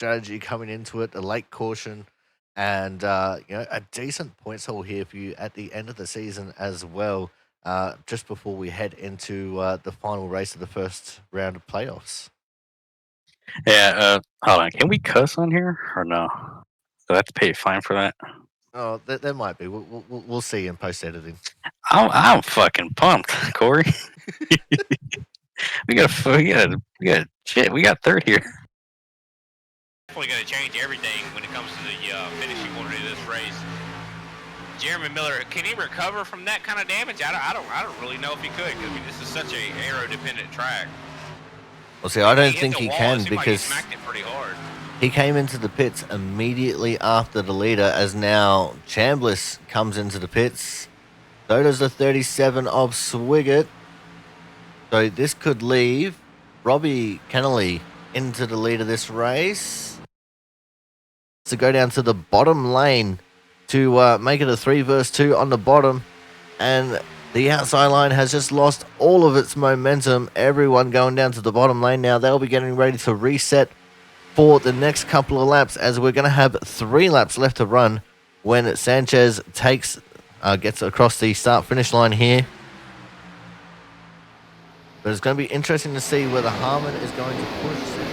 strategy coming into it, a late caution, and a decent points haul here for you at the end of the season as well. Just before we head into the final race of the first round of playoffs. Yeah, hold on. Can we cuss on here or no? Do I have to pay a fine for that? Oh, there might be. We'll see in post editing. I'm fucking pumped, Corey. We got third here. Definitely going to change everything when it comes to the finishing order of this race. Jeremy Miller, can he recover from that kind of damage? I don't really know if he could, because this is such a aero dependent track. Well, see, I don't He think hit the he wall, can it seemed like he because smacked it pretty hard. he came into the pits immediately after the leader, as now Chambliss comes into the pits. So does the 37 of Swigert. So this could leave Robbie Kennelly into the lead of this race to go down to the bottom lane to make it a 3 versus 2 on the bottom. And the outside line has just lost all of its momentum. Everyone going down to the bottom lane now. They'll be getting ready to reset for the next couple of laps, as we're going to have 3 laps left to run when Sanchez gets across the start-finish line here. But it's going to be interesting to see whether Harmon is going to push Sanchez.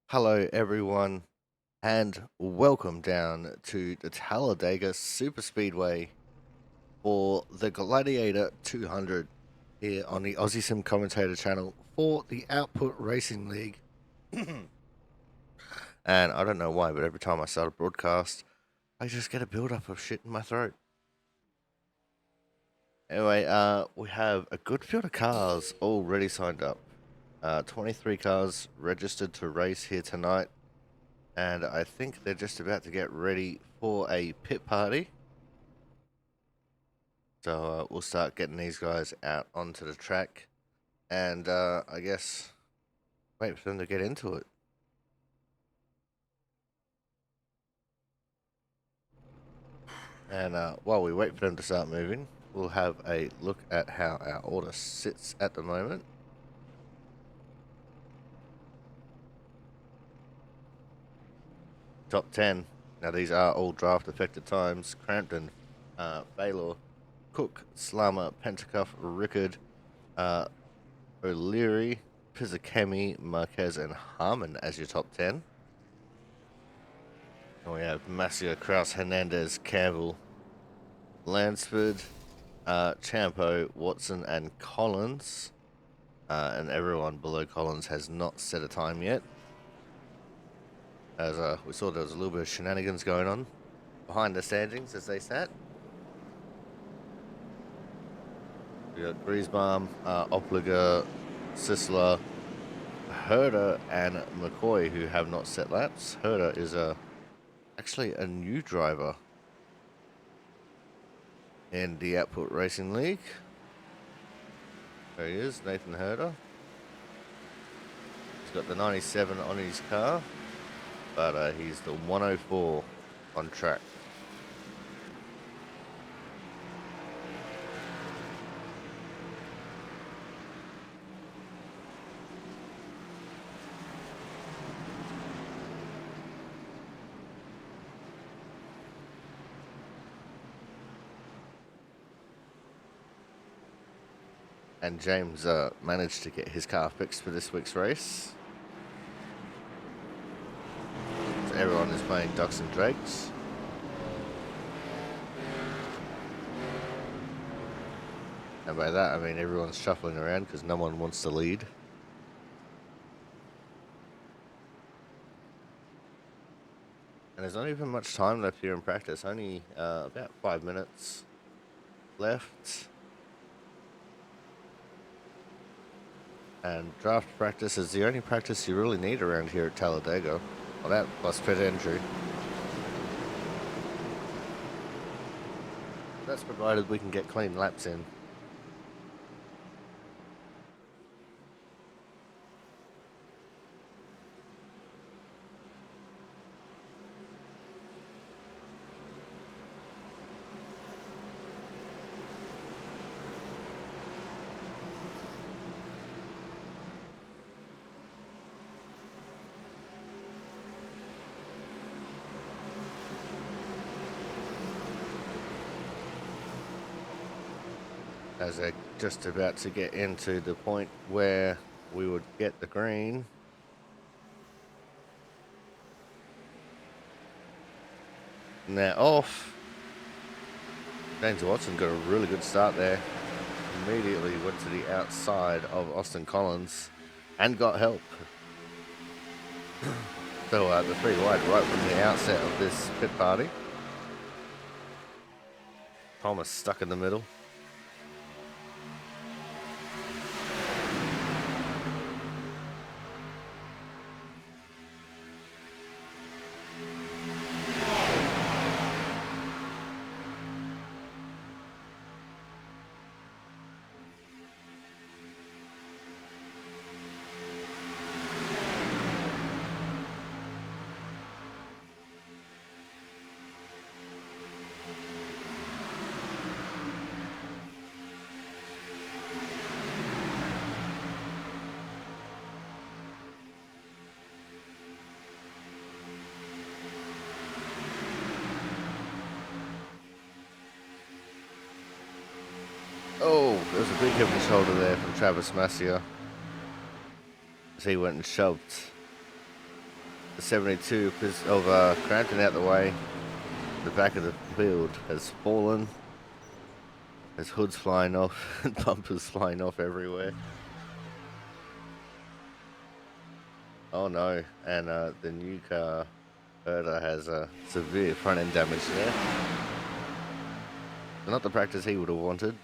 Hello, everyone, and welcome down to the Talladega Super Speedway for the Gladiator 200 here on the Aussie Sim Commentator channel for the Output Racing League. And I don't know why, but every time I start a broadcast, I just get a build-up of shit in my throat. Anyway, we have a good field of cars already signed up. 23 cars registered to race here tonight. And I think they're just about to get ready for a pit party. So we'll start getting these guys out onto the track. And I guess wait for them to get into it. And while we wait for them to start moving, we'll have a look at how our order sits at the moment. Top 10. Now these are all draft affected times. Crampton, Baylor, Cook, Slammer, Pentacuff, Rickard, O'Leary, Pizzakemi, Marquez, and Harmon as your top 10. And we have Masia, Kraus, Hernandez, Campbell, Lansford, Champo, Watson, and Collins. And everyone below Collins has not set a time yet. As we saw there was a little bit of shenanigans going on behind the standings as they sat. We got Griesbaum, Opliger, Sisler, Herder, and McCoy who have not set laps. Herder is actually a new driver in the Output Racing League. There he is, Nathan Herder. He's got the 97 on his car, but he's the 104 on track. And James managed to get his car fixed for this week's race. So everyone is playing Ducks and Drakes. And by that I mean everyone's shuffling around because no one wants to lead. And there's not even much time left here in practice, only about 5 minutes left. And draft practice is the only practice you really need around here at Talladega. Well, that plus pit entry. That's provided we can get clean laps in. As they're just about to get into the point where we would get the green. Now off. James Watson got a really good start there. Immediately went to the outside of Austin Collins and got help. So the 3 wide right from the outset of this pit party. Thomas stuck in the middle. Oh, there's a big hip on the shoulder there from Travis Masia. As he went and shoved the 72 of Crampton out the way. The back of the field has fallen. There's hoods flying off and bumpers flying off everywhere. Oh no, and the new car, Herder, has severe front end damage there. Not the practice he would have wanted.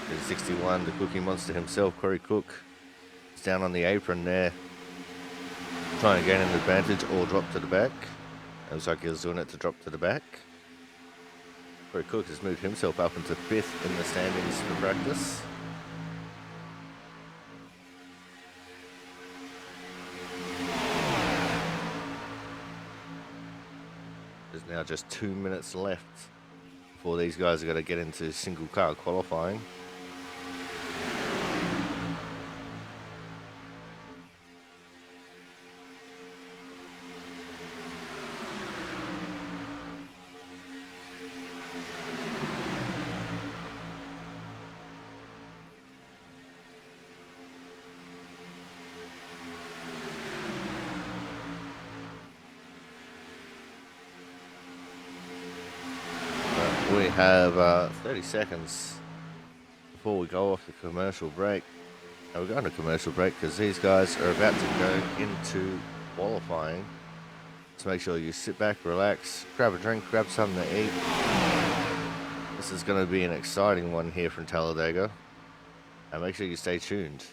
There's 61, the Cookie Monster himself, Corey Cook, is down on the apron there, trying to gain an advantage or drop to the back. It looks like he was doing it to drop to the back. Corey Cook has moved himself up into 5th in the standings for practice. There's now just 2 minutes left before these guys are going to get into single car qualifying. We have 30 seconds before we go off the commercial break. Now we're going to commercial break because these guys are about to go into qualifying. So make sure you sit back, relax, grab a drink, grab something to eat. This is going to be an exciting one here from Talladega. And make sure you stay tuned.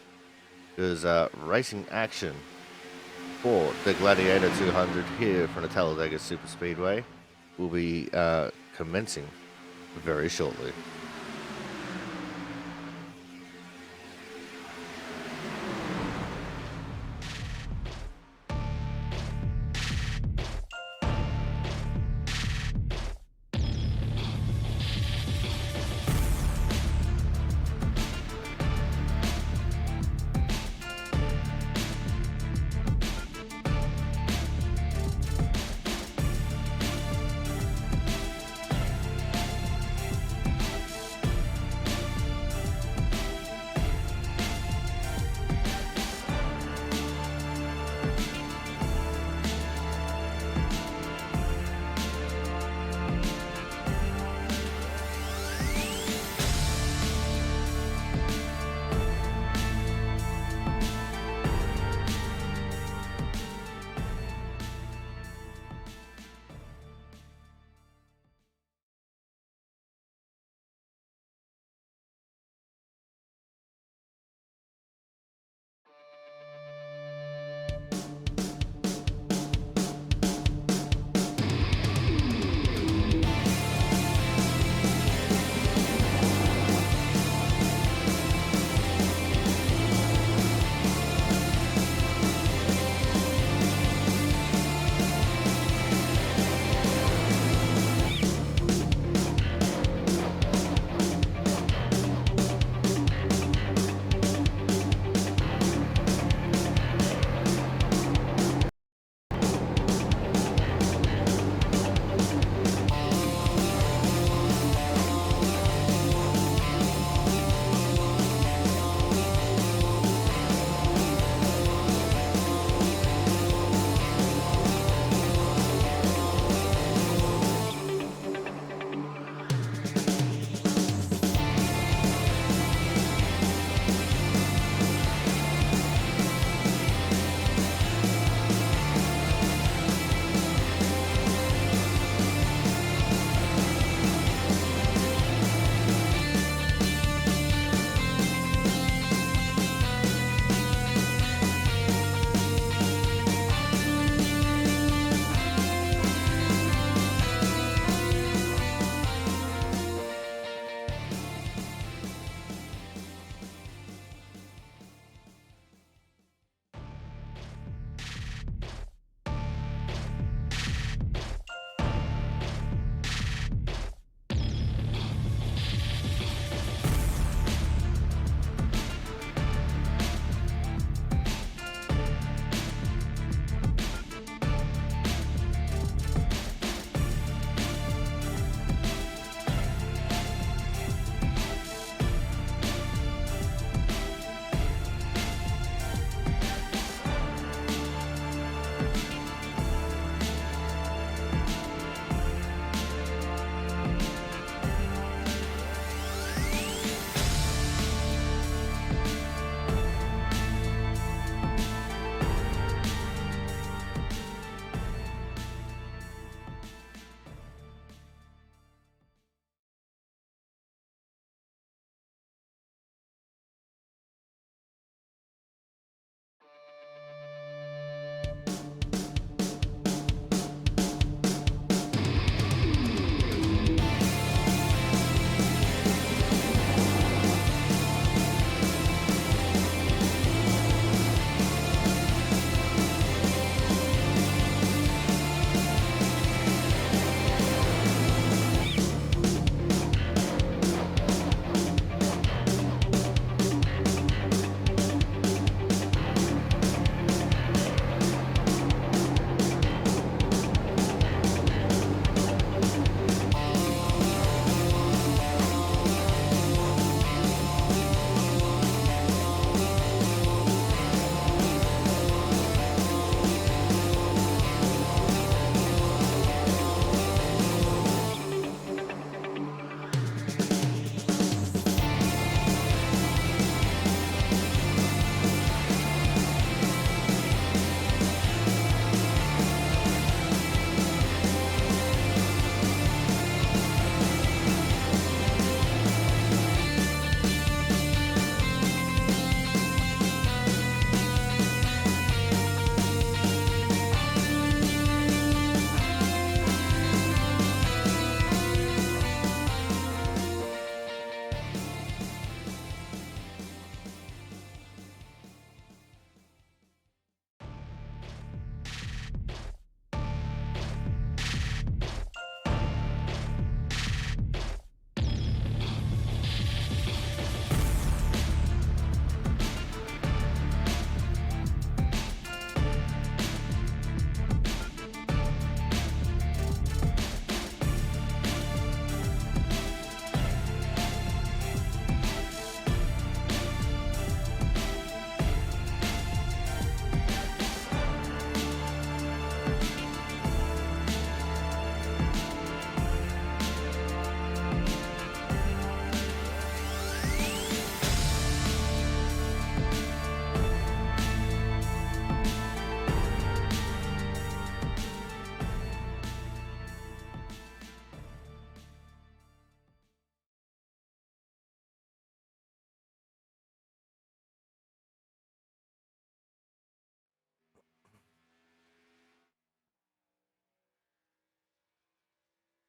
There's racing action for the Gladiator 200 here from the Talladega Super Speedway will be commencing very shortly.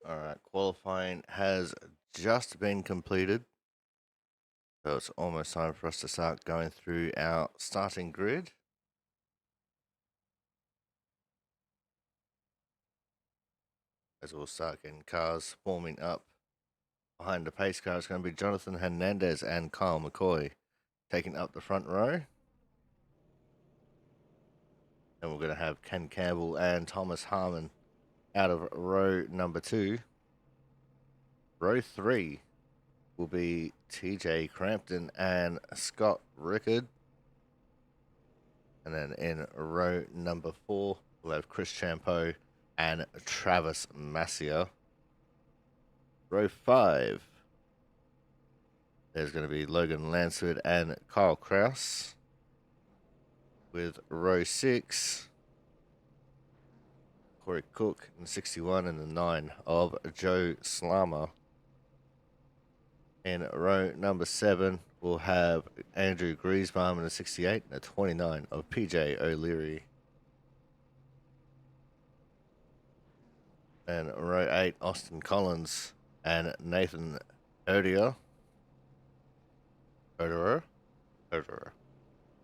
All right, qualifying has just been completed. So it's almost time for us to start going through our starting grid. As we'll start getting cars forming up. Behind the pace car, it's going to be Jonathan Hernandez and Kyle McCoy taking up the front row. And we're going to have Ken Campbell and Thomas Harmon out of row number 2. Row 3 will be TJ Crampton and Scott Rickard. And then in row number 4, we'll have Chris Champeau and Travis Massia. Row 5, there's going to be Logan Lansford and Kyle Kraus. With row 6, Corey Cook in 61 and the 9 of Joe Slammer. In row number 7, we'll have Andrew Griesbaum in the 68 and the 29 of PJ O'Leary. And row 8, Austin Collins and Nathan Oderer.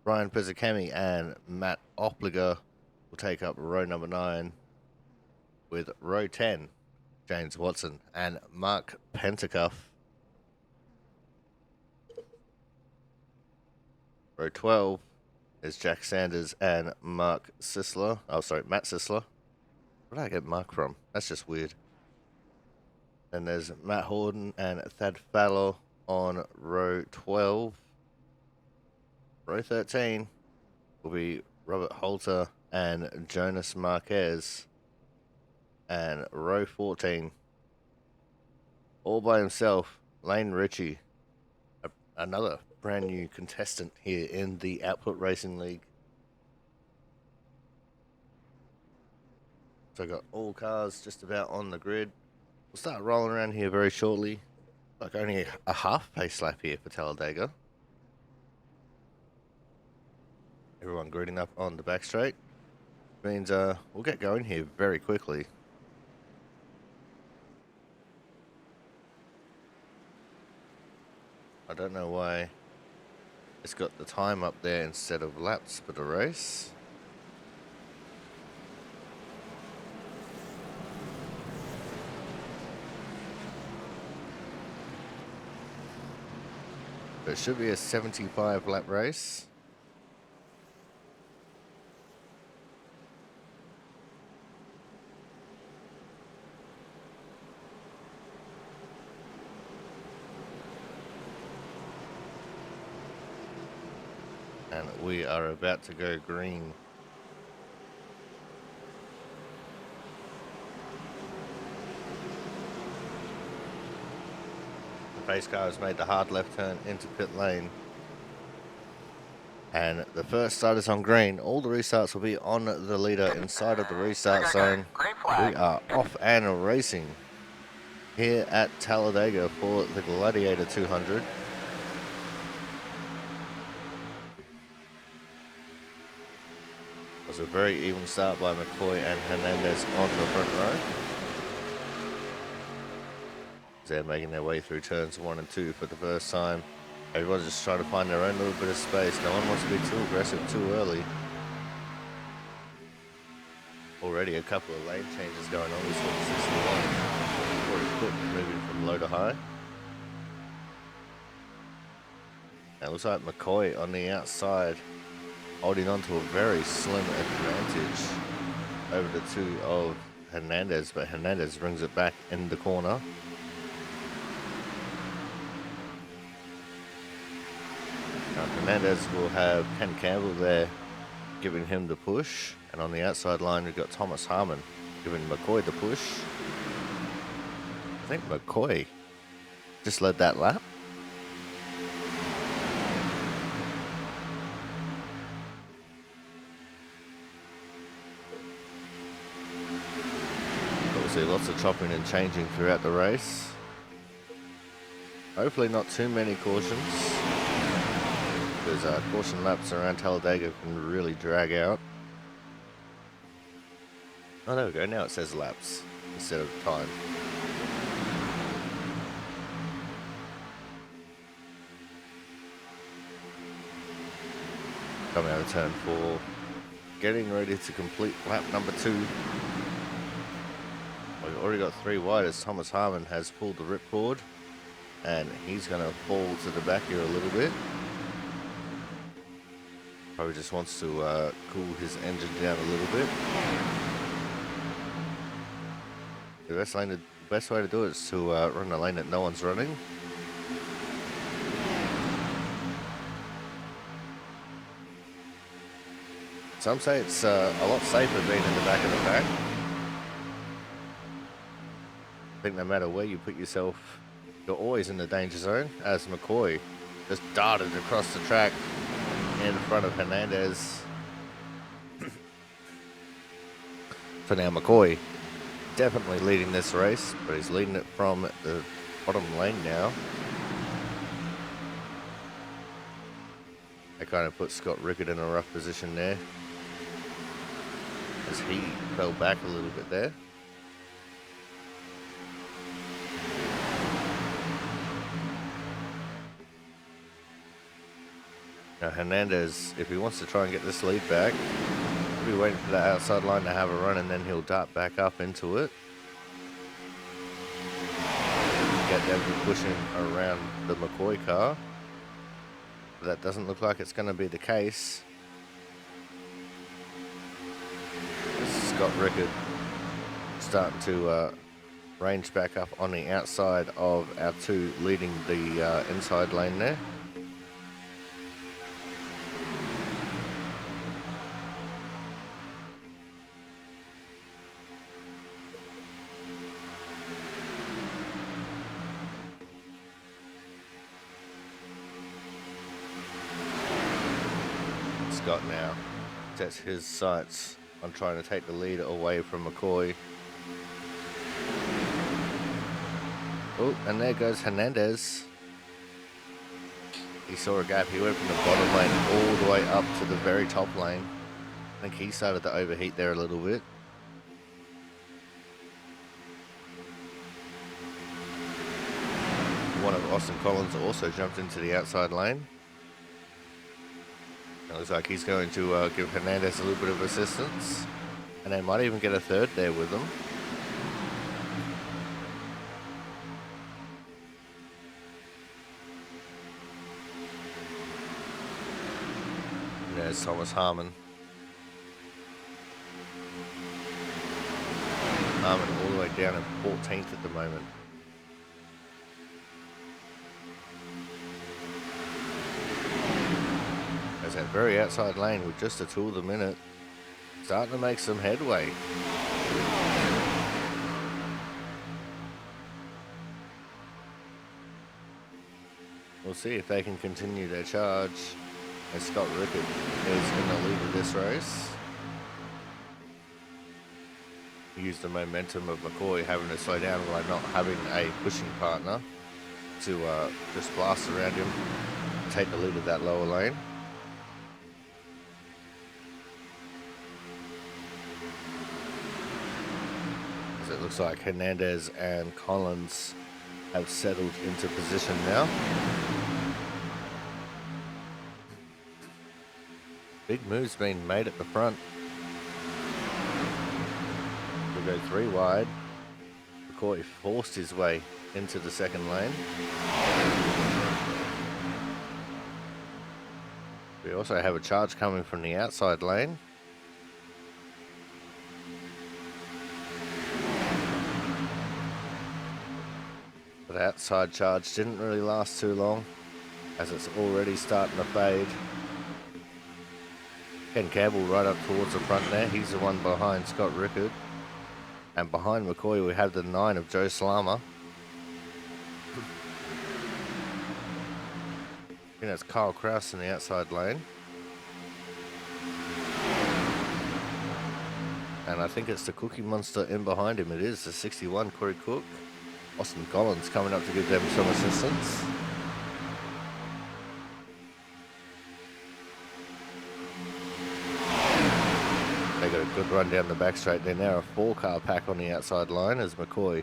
Ryan Pizzicami and Matt Opliger will take up row number 9, with row 10, James Watson and Mark Pentacuff. Row 12 is Jack Sanders and Matt Sisler. Where did I get Mark from? That's just weird. Then there's Matt Horton and Thad Fallow on row 12. Row 13 will be Robert Holter and Jonas Marquez. And row 14, all by himself, Lane Ritchie, another brand new contestant here in the Output Racing League. So I got all cars just about on the grid. We'll start rolling around here very shortly. Like only a half pace lap here for Talladega. Everyone gridding up on the back straight. Means we'll get going here very quickly. I don't know why it's got the time up there instead of laps for the race. But it should be a 75 lap race. And we are about to go green. The pace car has made the hard left turn into pit lane. And the first start is on green. All the restarts will be on the leader inside of the restart zone. We are off and racing here at Talladega for the Gladiator 200. It was a very even start by McCoy and Hernandez on the front row. They're making their way through turns 1 and 2 for the first time. Everyone's just trying to find their own little bit of space. No one wants to be too aggressive too early. Already a couple of lane changes going on. We saw 61. Corey Cook moving from low to high. And it looks like McCoy on the outside, holding on to a very slim advantage over the 2 of Hernandez, but Hernandez brings it back in the corner. Now Hernandez will have Ken Campbell there giving him the push, and on the outside line we've got Thomas Harmon giving McCoy the push. I think McCoy just led that lap. See lots of chopping and changing throughout the race. Hopefully not too many cautions, because caution laps around Talladega can really drag out. Oh, there we go. Now it says laps instead of time. Coming out of turn 4. Getting ready to complete lap number 2. We've already got 3 wide as Thomas Harmon has pulled the ripcord. And he's going to fall to the back here a little bit. Probably just wants to cool his engine down a little bit. The best way to do it is to run a lane that no one's running. Some say it's a lot safer being in the back of the pack. I think no matter where you put yourself, you're always in the danger zone, as McCoy just darted across the track in front of Hernandez. For now, McCoy definitely leading this race, but he's leading it from the bottom lane now. They kind of put Scott Rickard in a rough position there, as he fell back a little bit there. Now Hernandez, if he wants to try and get this lead back, he'll be waiting for that outside line to have a run, and then he'll dart back up into it. Get them pushing around the McCoy car. But that doesn't look like it's going to be the case. Scott Rickard starting to range back up on the outside of our 2 leading the inside lane there. Scott now sets his sights on trying to take the lead away from McCoy. Oh, and there goes Hernandez. He saw a gap. He went from the bottom lane all the way up to the very top lane. I think he started to overheat there a little bit. One of Austin Collins also jumped into the outside lane. It looks like he's going to give Hernandez a little bit of assistance. And they might even get a third there with them. And there's Thomas Harmon. Harmon all the way down at 14th at the moment. That very outside lane with just a tool of the minute, starting to make some headway. We'll see if they can continue their charge, as Scott Rickard is in the lead of this race. Use the momentum of McCoy having to slow down by not having a pushing partner to just blast around him, take the lead of that lower lane. It looks like Hernandez and Collins have settled into position now. Big moves being made at the front. We'll go 3 wide. McCoy forced his way into the second lane. We also have a charge coming from the outside lane. But the outside charge didn't really last too long, as it's already starting to fade. Ken Campbell right up towards the front there. He's the one behind Scott Rickard. And behind McCoy we have the 9 of Joe Slama. I think that's Kyle Kraus in the outside lane. And I think it's the Cookie Monster in behind him. It is the 61 Corey Cook. Austin Collins coming up to give them some assistance. They got a good run down the back straight. They're now a 4-car pack on the outside line as McCoy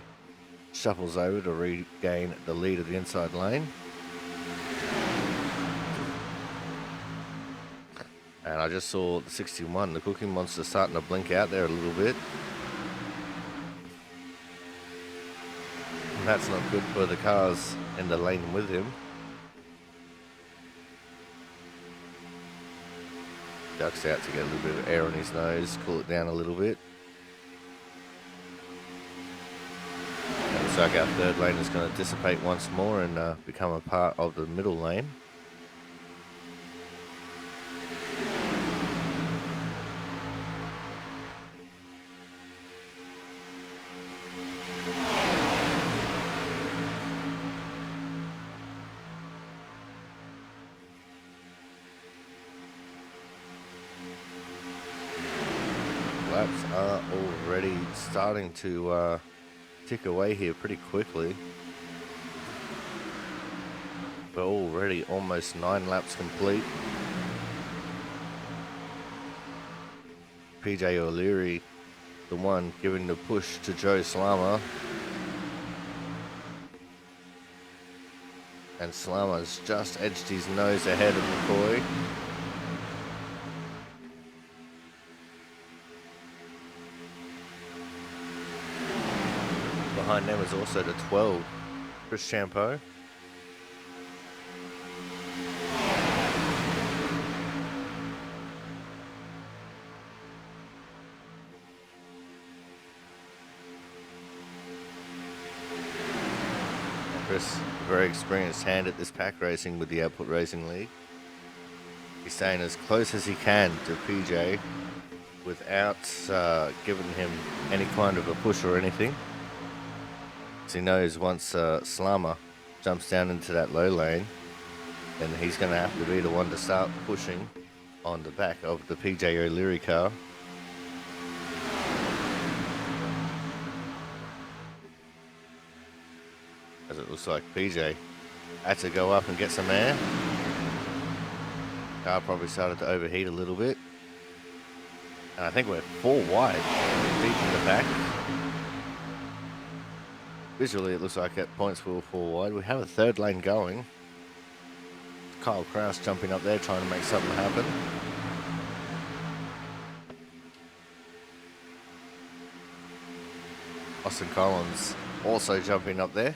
shuffles over to regain the lead of the inside lane. And I just saw the 61, the Cookie Monster, starting to blink out there a little bit. And that's not good for the cars in the lane with him. Ducks out to get a little bit of air on his nose, cool it down a little bit. And looks like our third lane is going to dissipate once more and become a part of the middle lane. Laps are already starting to tick away here pretty quickly. We're already almost 9 laps complete. PJ O'Leary, the one giving the push to Joe Slama. And Slama's just edged his nose ahead of McCoy. Behind them is also the 12, Chris Champeau. Chris, a very experienced hand at this pack racing with the Output Racing League. He's staying as close as he can to PJ without giving him any kind of a push or anything. He knows once Slama jumps down into that low lane, then he's going to have to be the one to start pushing on the back of the PJ O'Leary car. As it looks like PJ had to go up and get some air. Car probably started to overheat a little bit. And I think we're 4 wide deep in the back. Visually, it looks like at points we were 4 wide. We have a third lane going. Kyle Kraus jumping up there trying to make something happen. Austin Collins also jumping up there.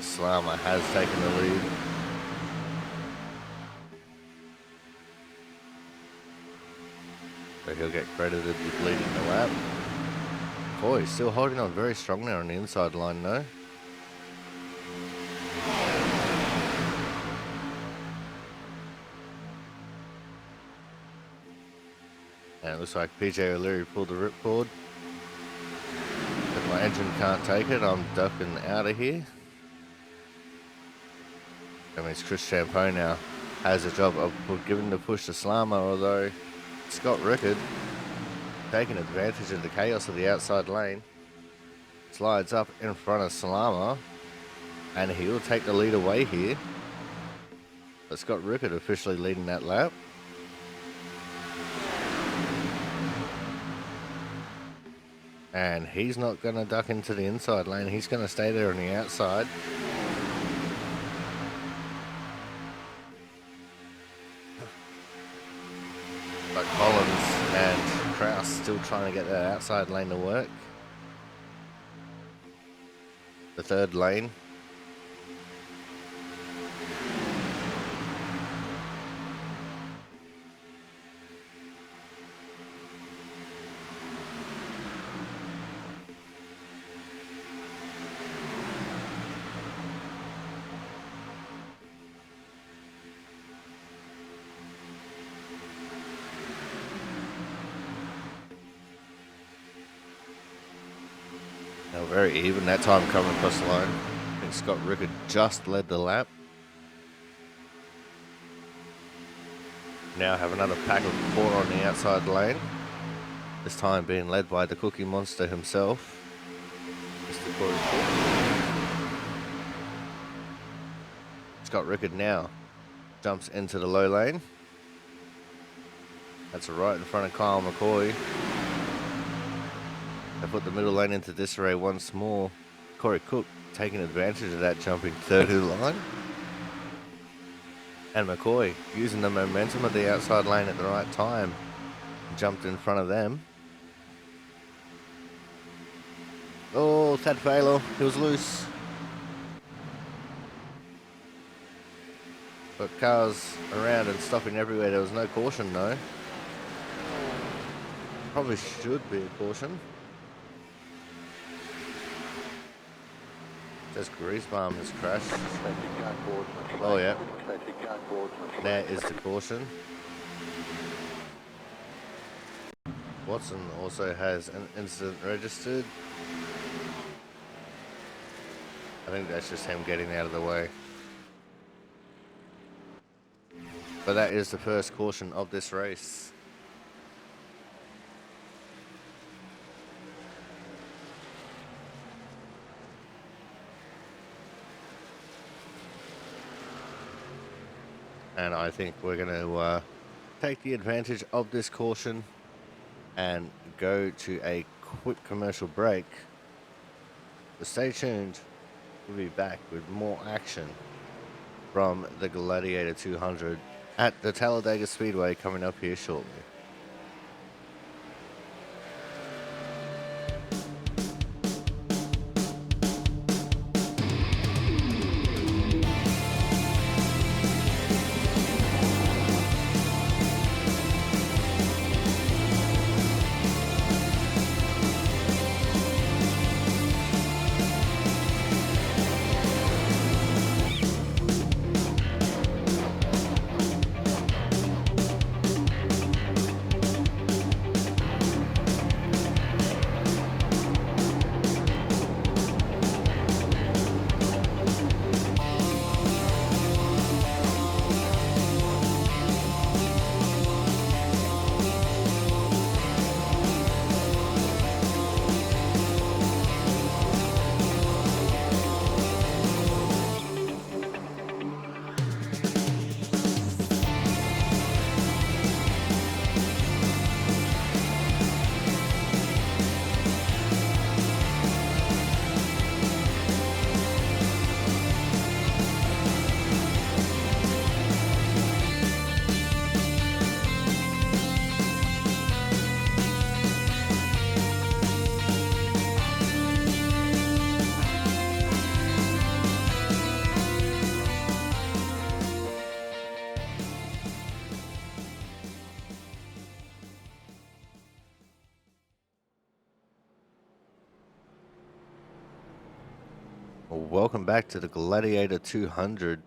Slama has taken the lead. So he'll get credited with leading the lap. Boy, still holding on very strong there on the inside line though. And it looks like PJ O'Leary pulled the ripcord. If my engine can't take it, I'm ducking out of here. That means Chris Champeau now has a job of giving the push to Slama, although Scott Rickard, taking advantage of the chaos of the outside lane, slides up in front of Slama, and he will take the lead away here. But Scott Rickard officially leading that lap. And he's not going to duck into the inside lane, he's going to stay there on the outside. But Collins and Kraus still trying to get that outside lane to work. The third lane. Now very even that time coming across the line. I think Scott Rickard just led the lap. Now have another pack of 4 on the outside lane. This time being led by the Cookie Monster himself, Mr. Corey Ford. Scott Rickard now jumps into the low lane. That's right in front of Kyle McCoy. They put the middle lane into disarray once more. Corey Cook taking advantage of that jumping third of the line. And McCoy using the momentum of the outside lane at the right time. Jumped in front of them. Oh, Thad Falo, he was loose. But cars around and stopping everywhere. There was no caution, though. Probably should be a caution. Just Greasebomb has crashed. Oh, yeah. There is the caution. Watson also has an incident registered. I think that's just him getting out of the way. But that is the first caution of this race. And I think we're going to take the advantage of this caution and go to a quick commercial break. But stay tuned. We'll be back with more action from the Gladiator 200 at the Talladega Speedway coming up here shortly. Welcome back to the Gladiator 200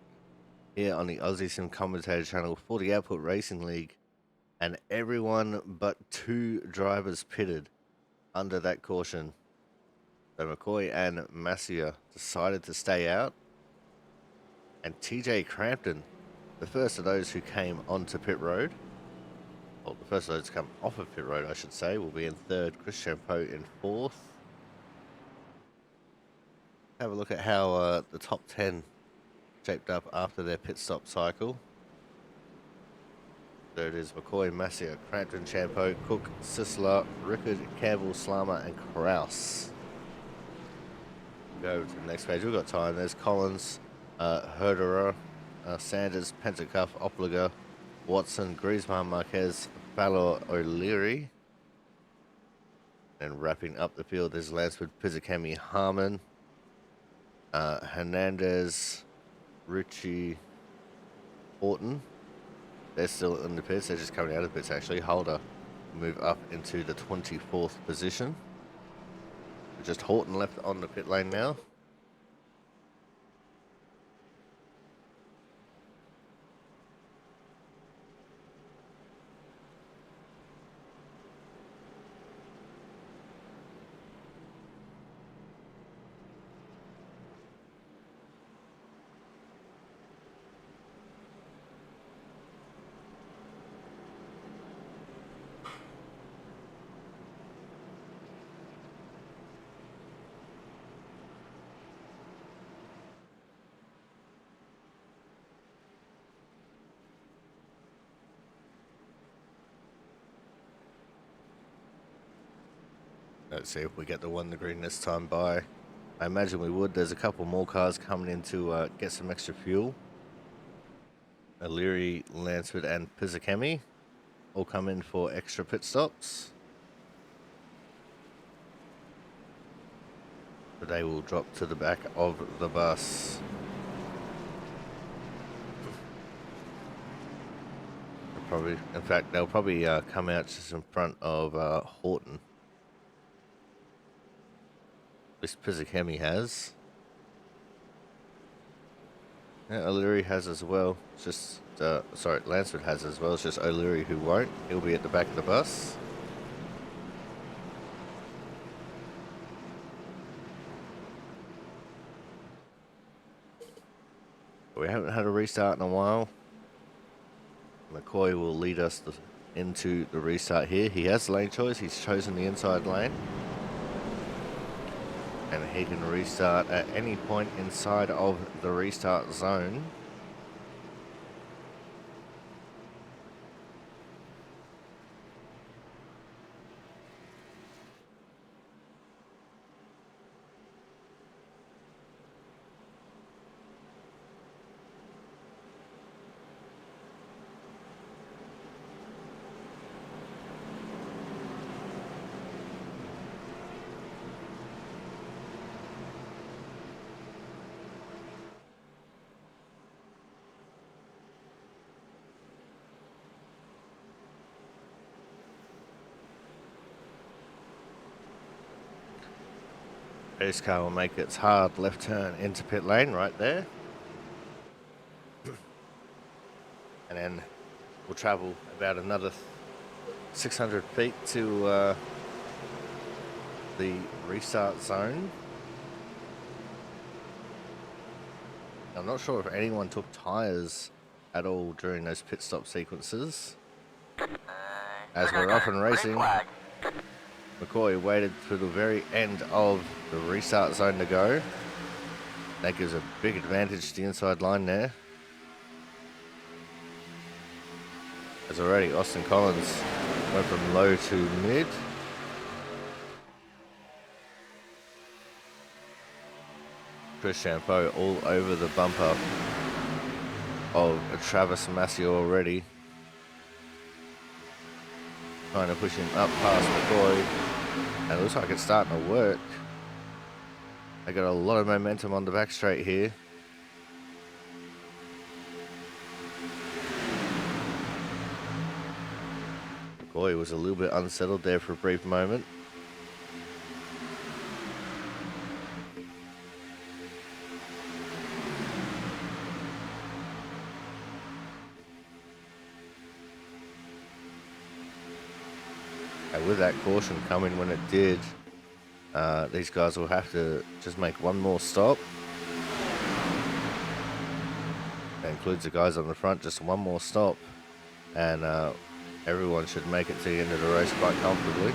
here on the Aussie Sim Commentator channel for the Output Racing League, and everyone but 2 drivers pitted under that caution. So McCoy and Massia decided to stay out, and TJ Crampton, the first of those who came onto pit road, well, the first of those to come off of pit road I should say, will be in 3rd, Chris Champeau in 4th. Have a look at how the top 10 shaped up after their pit stop cycle. There it is: McCoy, Massia, Crampton, Champeau, Cook, Sisler, Rickard, Campbell, Slammer, and Kraus. Go to the next page. We've got time. There's Collins, Herderer, Sanders, Pentacuff, Opliger, Watson, Griezmann, Marquez, Fallor, O'Leary. And wrapping up the field, there's Lansford, Pizzicami, Harmon, Hernandez, Ritchie, Horton. They're still in the pits. They're just coming out of the pits, actually. Holder move up into the 24th position. Just Horton left on the pit lane now. Let's see if we get the one the green this time by. I imagine we would. There's a couple more cars coming in to get some extra fuel. O'Leary, Lansford and Pizzacami all come in for extra pit stops. But they will drop to the back of the bus. They'll probably come out just in front of Horton. This Pizzacami has. Yeah, O'Leary has as well. It's just, sorry, Lansford has as well. It's just O'Leary who won't. He'll be at the back of the bus. We haven't had a restart in a while. McCoy will lead us into the restart here. He has lane choice. He's chosen the inside lane. And he can restart at any point inside of the restart zone. This car will make its hard left turn into pit lane right there. And then we'll travel about another 600 feet to the restart zone. I'm not sure if anyone took tyres at all during those pit stop sequences. As we're off and racing, McCoy waited to the very end of the restart zone to go. That gives a big advantage to the inside line there. As already Austin Collins went from low to mid. Chris Champeau all over the bumper of Travis Massey already. Trying to push him up past McCoy. And it looks like it's starting to work. They got a lot of momentum on the back straight here. McCoy was a little bit unsettled there for a brief moment. And with that caution coming when it did, these guys will have to just make one more stop. That includes the guys on the front, just one more stop. And everyone should make it to the end of the race quite comfortably.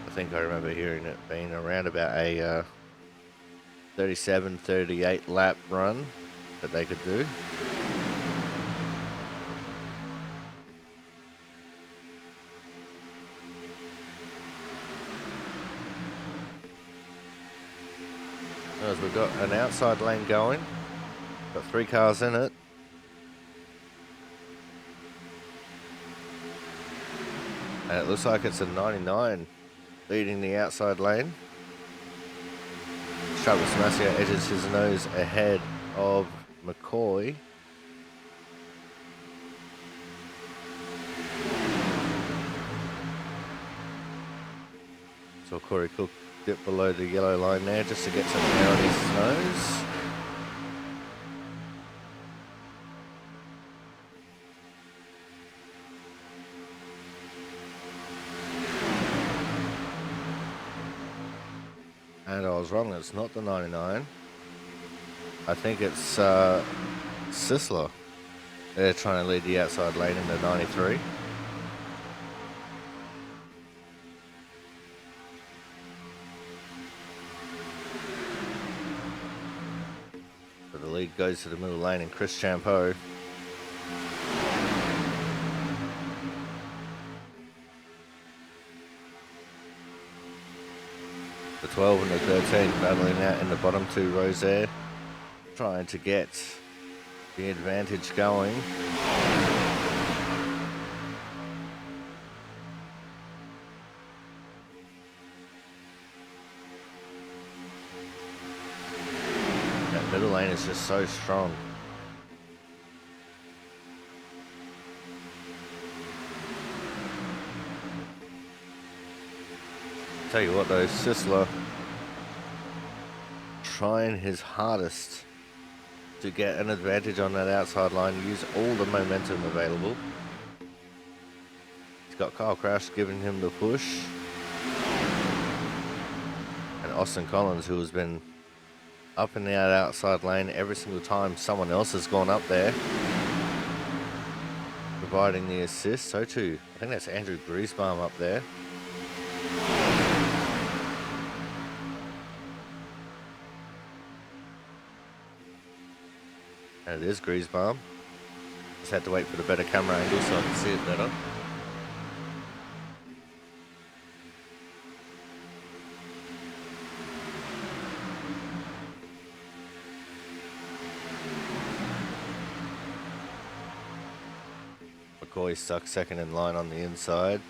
I think I remember hearing it being around about a 37-38 lap run that they could do. As we've got an outside lane going, got 3 cars in it. And it looks like it's a 99 leading the outside lane. Travis Massey edges his nose ahead of McCoy. So Corey Cook dipped below the yellow line there just to get some air on his nose. And I was wrong, it's not the 99. I think it's Sisler. They're trying to lead the outside lane in the 93. So the lead goes to the middle lane and Chris Champeau The 12 and the 13 battling out in the bottom two rows there, trying to get the advantage going. That middle lane is just so strong. Tell you what though, Sisler trying his hardest to get an advantage on that outside line, use all the momentum available. He's got Kyle Crash giving him the push. And Austin Collins, who has been up in the outside lane every single time someone else has gone up there, providing the assist. So too, I think that's Andrew Griesbaum up there. And it is Griesbaum. Just had to wait for the better camera angle so I can see it better. McCoy stuck second in line on the inside.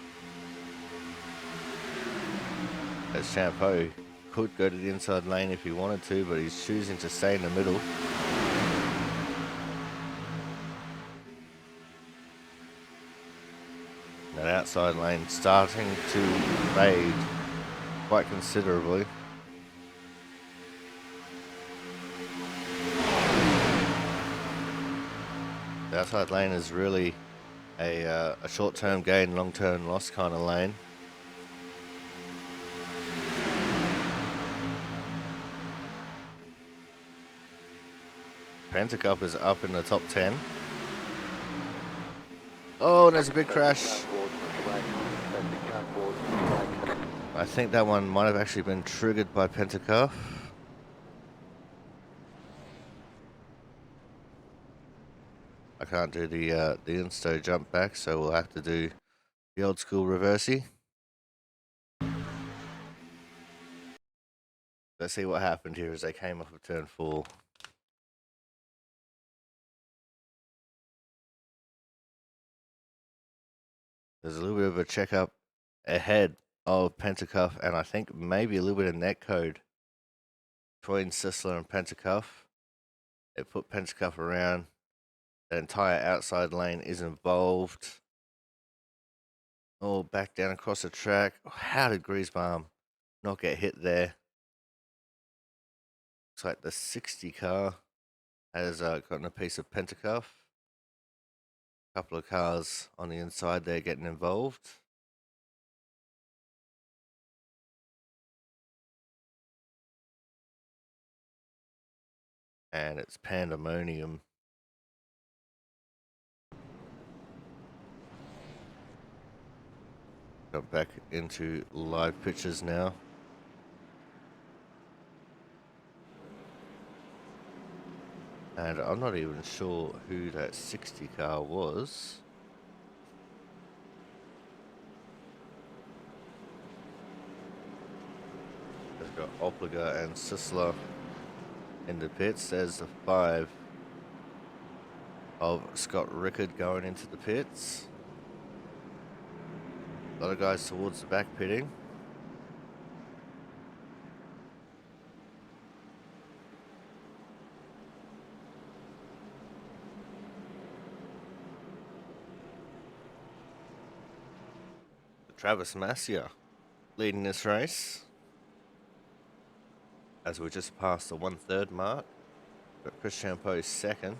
As Champeau could go to the inside lane if he wanted to, but he's choosing to stay in the middle. That outside lane starting to fade quite considerably. The outside lane is really a short-term gain, long-term loss kind of lane. Pentacup is up in the top 10. Oh, there's a big crash. I think that one might have actually been triggered by Pentacup. I can't do the insto jump back, so we'll have to do the old school reversey. Let's see what happened here as they came off of turn 4. There's a little bit of a checkup ahead of Pentacup, and I think maybe a little bit of net code between Sisler and Pentacup. It put Pentacup around. The entire outside lane is involved. Oh, back down across the track. How did Griesbaum not get hit there? Looks like the 60 car has gotten a piece of Pentacup. A couple of cars on the inside there getting involved. And it's pandemonium. Jump back into live pictures now. And I'm not even sure who that 60 car was. They've got Opliger and Sisler in the pits. There's the 5 of Scott Rickard going into the pits. A lot of guys towards the back pitting. Travis Massia leading this race. As we just passed the 1/3 mark. Got Chris Champeau second.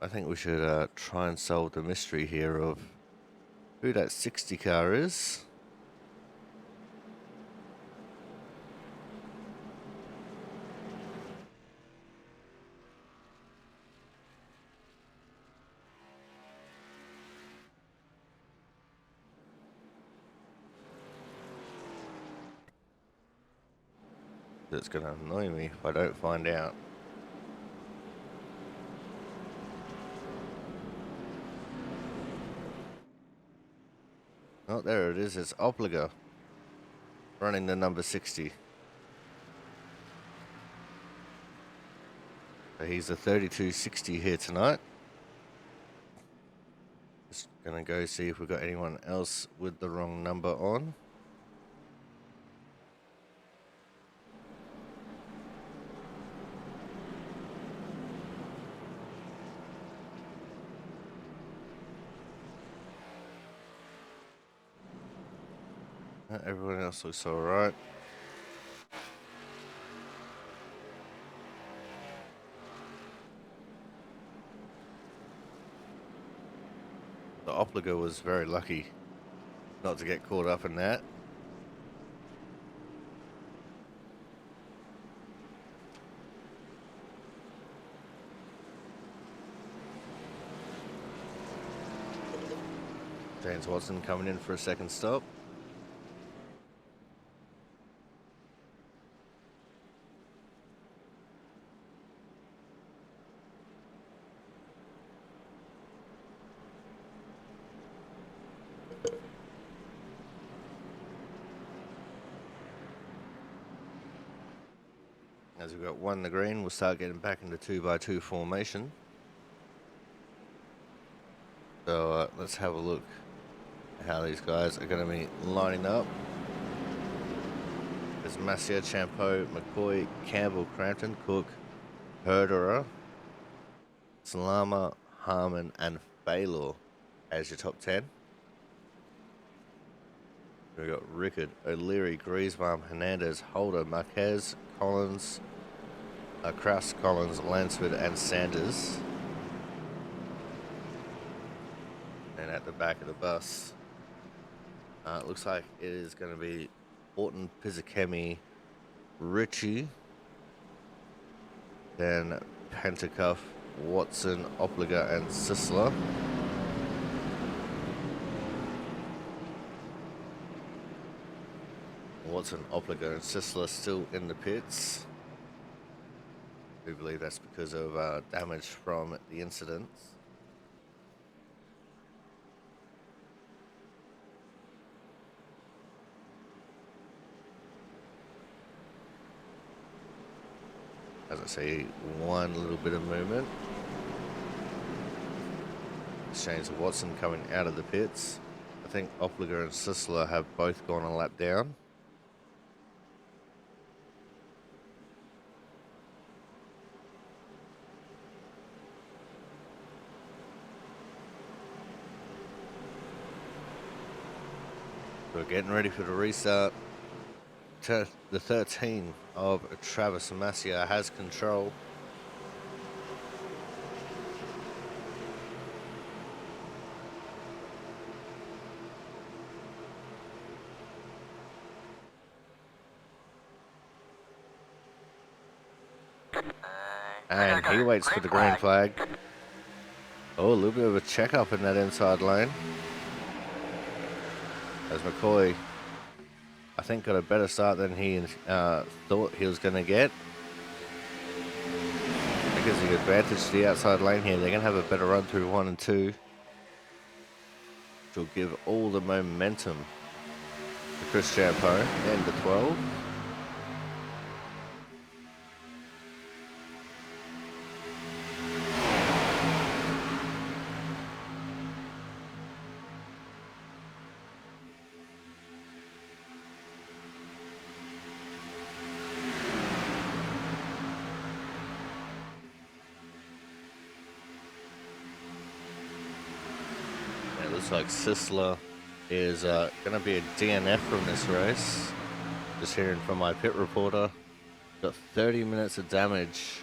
I think we should try and solve the mystery here of who that 60 car is. It's going to annoy me if I don't find out. Oh, there it is. It's Opliger running the number 60. So he's a 3260 here tonight. Just going to go see if we've got anyone else with the wrong number on. Everyone else looks all right. The Opliger was very lucky not to get caught up in that. James Watson coming in for a second stop. As we've got one in the green, we'll start getting back into 2x2 formation. So let's have a look at how these guys are going to be lining up. There's Masia, Champeau, McCoy, Campbell, Crampton, Cook, Herderer, Salama, Harmon, and Baylor as your top 10. We've got Rickard, O'Leary, Griezbaum, Hernandez, Holder, Marquez, Collins, Kraus, Collins, Lansford, and Sanders. And at the back of the bus, it looks like it is going to be Orton, Pizzacchemi, Ritchie, then Pentacuff, Watson, Opliger, and Sisler. Watson, Opliger, and Sisler still in the pits. We believe that's because of damage from the incidents. As I say, one little bit of movement. James Watson coming out of the pits. I think Opliger and Sisler have both gone a lap down. We're getting ready for the restart. The 13 of Travis Masia has control. And he waits for the green flag. Oh, a little bit of a check-up in that inside lane. As McCoy, I think, got a better start than he thought he was going to get. Because the advantage to the outside lane here, they're going to have a better run through 1 and 2. Which will give all the momentum to Chris Champeau and the 12. Looks like Sisler is going to be a DNF from this race. Just hearing from my pit reporter. Got 30 minutes of damage.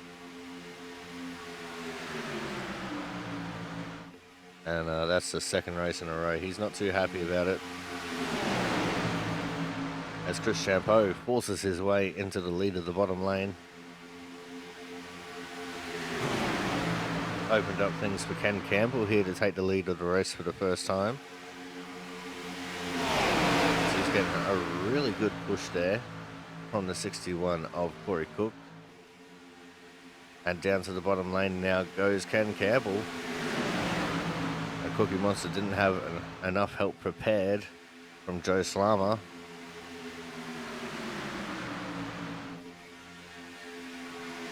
And that's the second race in a row. He's not too happy about it. As Chris Champeau forces his way into the lead of the bottom lane. Opened up things for Ken Campbell here to take the lead of the race for the first time. So he's getting a really good push there. from the 61 of Corey Cook. And down to the bottom lane now goes Ken Campbell. And Cookie Monster didn't have enough help prepared from Joe Slammer.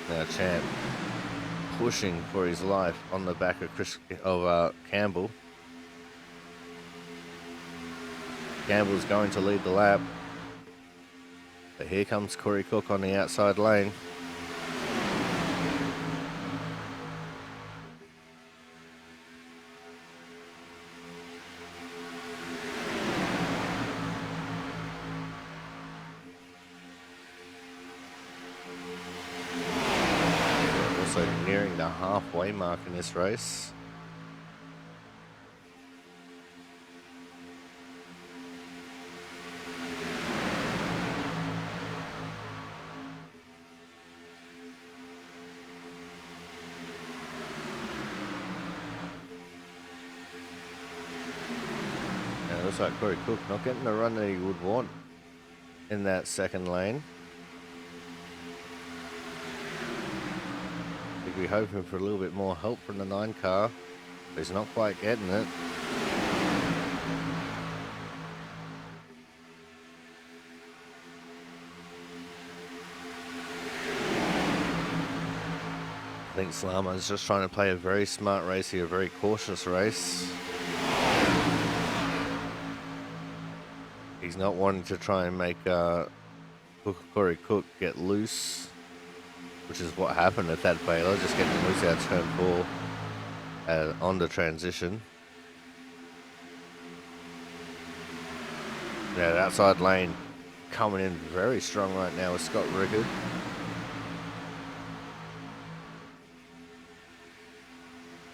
Now Champ pushing for his life on the back of Campbell. Campbell's going to lead the lap. But here comes Corey Cook on the outside lane. Also nearing the halfway mark in this race. Looks like Corey Cook not getting the run that he would want in that second lane. I think we're hoping for a little bit more help from the 9 car, but he's not quite getting it. I think Slammer's just trying to play a very smart race here, a very cautious race. He's not wanting to try and make Corey Cook get loose, which is what happened at that Baylor, just getting loose out turn 4 on the transition. Yeah, the outside lane coming in very strong right now with Scott Rickard.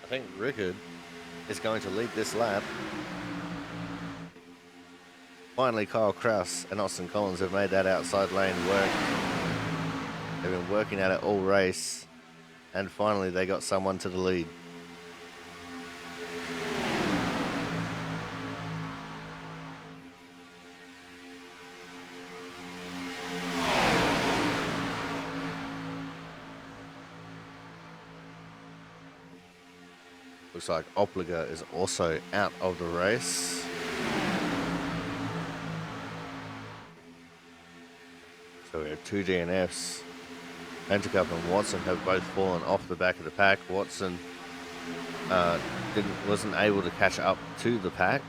I think Rickard is going to lead this lap. Finally, Kyle Kraus and Austin Collins have made that outside lane work. They've been working at it all race, and finally they got someone to the lead. Looks like Opliger is also out of the race. So we have 2 DNFs. Pentacup and Watson have both fallen off the back of the pack. Watson wasn't able to catch up to the pack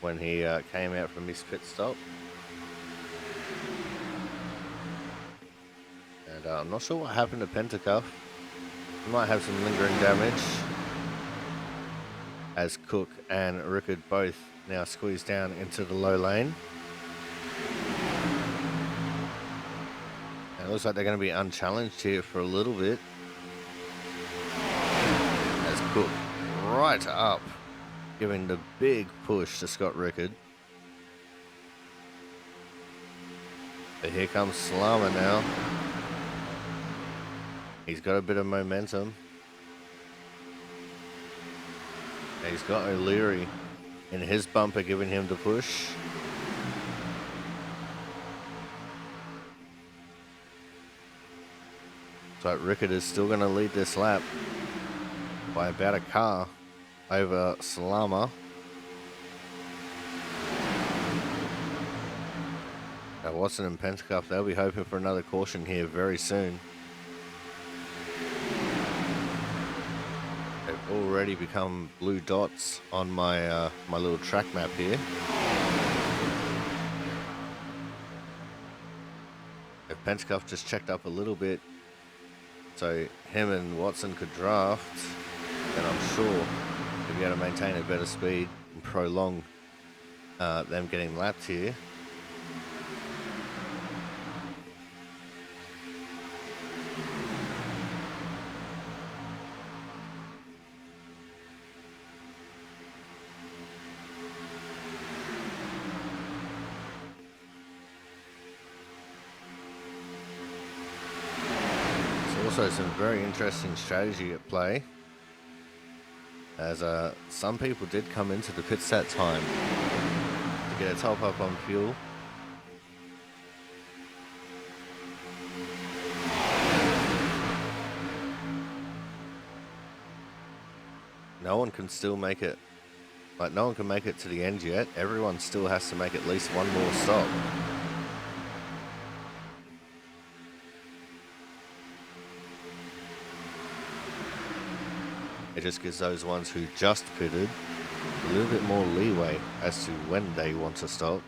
when he came out from his pit stop. And I'm not sure what happened to Pentacup. He might have some lingering damage, as Cook and Rickard both now squeeze down into the low lane. It looks like they're going to be unchallenged here for a little bit. As Cook right up, giving the big push to Scott Rickard. But here comes Slammer now. He's got a bit of momentum. And he's got O'Leary in his bumper giving him the push. So Rickard is still going to lead this lap by about a car over Slammer. Now Watson and Pentacup, they'll be hoping for another caution here very soon. They've already become blue dots on my my little track map here. If Pentacup just checked up a little bit, so him and Watson could draft, then I'm sure they'll be able to maintain a better speed and prolong them getting lapped here. Also some very interesting strategy at play, as some people did come into the pits that time to get a top up on fuel. no one can still make it. Like, no one can make it to the end yet. Everyone still has to make at least one more stop. It just gives those ones who just pitted a little bit more leeway as to when they want to stop.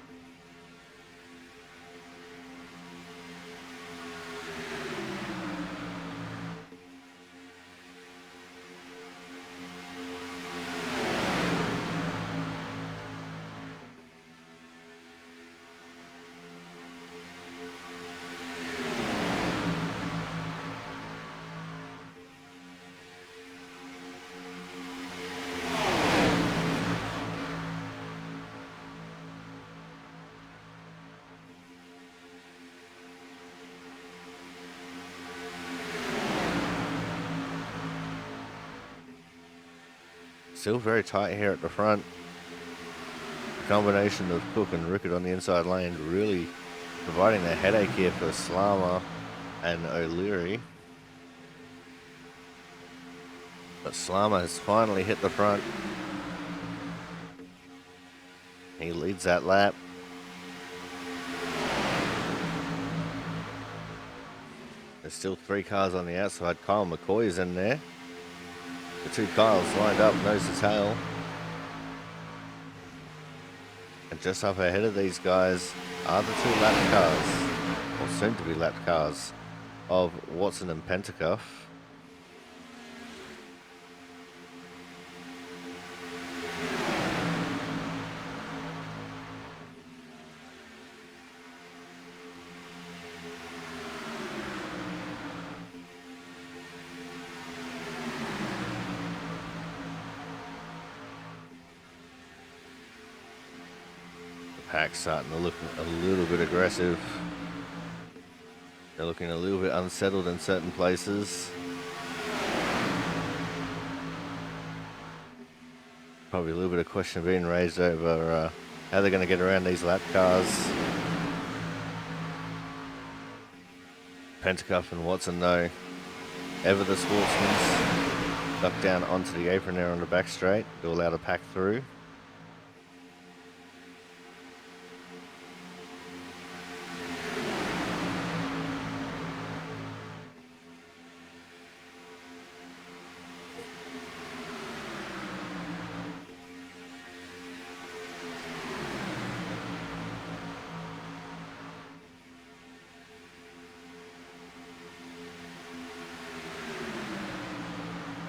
Still very tight here at the front. The combination of Cook and Rickett on the inside lane really providing a headache here for Slama and O'Leary. But Slama has finally hit the front. He leads that lap. There's still 3 cars on the outside. Kyle McCoy's in there. The 2 Kyles lined up nose to tail. And just up ahead of these guys are the 2 lap cars, or soon to be lap cars, of Watson and Pentacuff. Pack's starting to look a little bit aggressive. They're looking a little bit unsettled in certain places. Probably a little bit of question being raised over how they're going to get around these lap cars. Pentacuff and Watson, though, ever the sportsmen, duck down onto the apron there on the back straight to allow the pack through.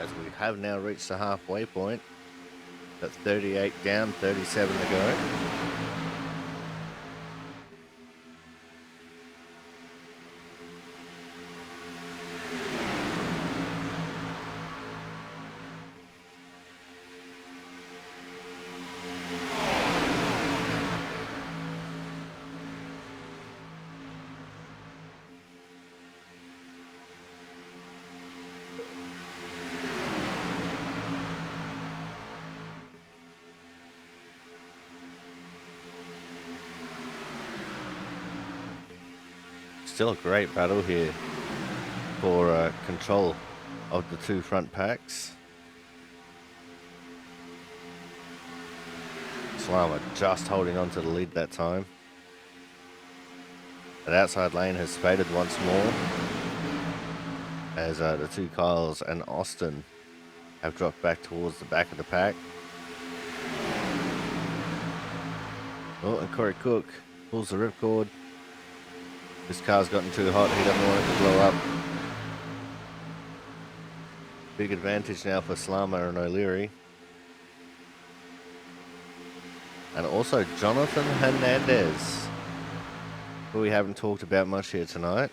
As we have now reached the halfway point, at 38 down, 37 to go. Still a great battle here for control of the 2 front packs. Slama just holding on to the lead that time. That outside lane has faded once more as the 2 Kyles and Austin have dropped back towards the back of the pack. Oh, and Corey Cook pulls the ripcord. This car's gotten too hot, he doesn't want it to blow up. Big advantage now for Slama and O'Leary. And also Jonathan Hernandez, who we haven't talked about much here tonight.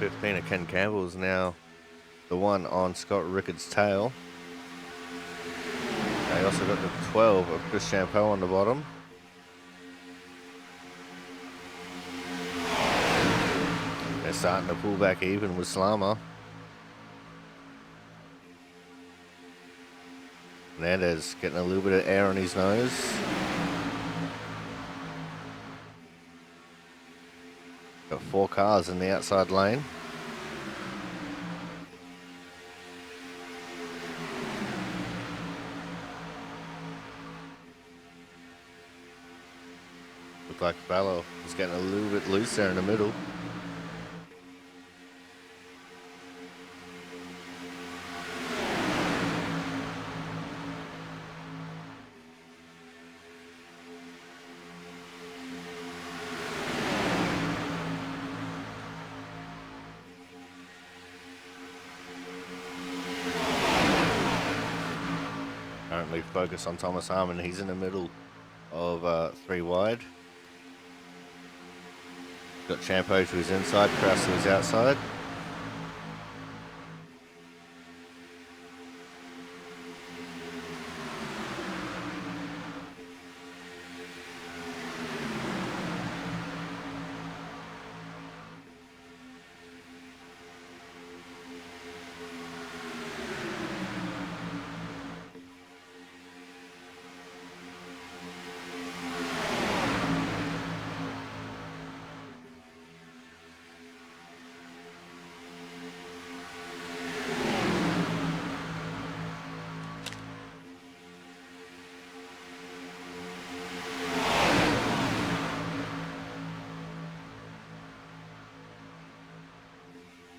The 15 of Ken Campbell is now the one on Scott Rickett's tail. They also got the 12 of Chris Champeau on the bottom. They're starting to pull back even with Slammer. Fernandez getting a little bit of air on his nose. Got 4 cars in the outside lane. Looked like Valor was getting a little bit loose there in the middle. Currently focused on Thomas Harmon. He's in the middle of 3 wide. Got Champo to his inside, Kraus to his outside.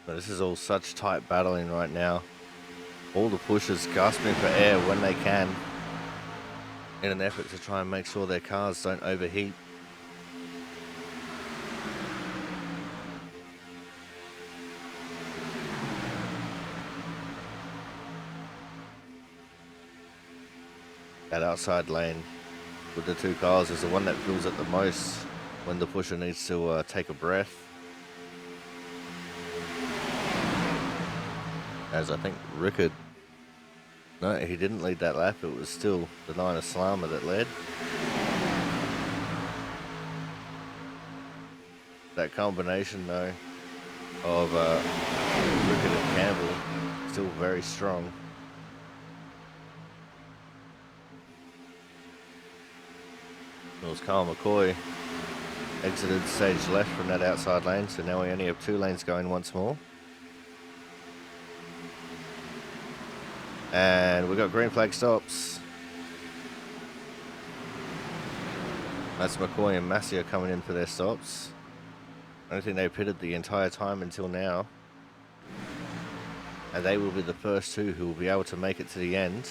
But this is all such tight battling right now. All the pushers gasping for air when they can in an effort to try and make sure their cars don't overheat. That outside lane with the 2 cars is the one that fills it the most when the pusher needs to take a breath. As I think Rickard, no, he didn't lead that lap. It was still the 9 of Slammer that led. That combination though of Rickard and Campbell still very strong. It was Kyle McCoy exited stage left from that outside lane, so now we only have 2 lanes going once more. And we got green flag stops. That's McCoy and Massia coming in for their stops. I don't think they pitted the entire time until now. And they will be the first 2 who will be able to make it to the end.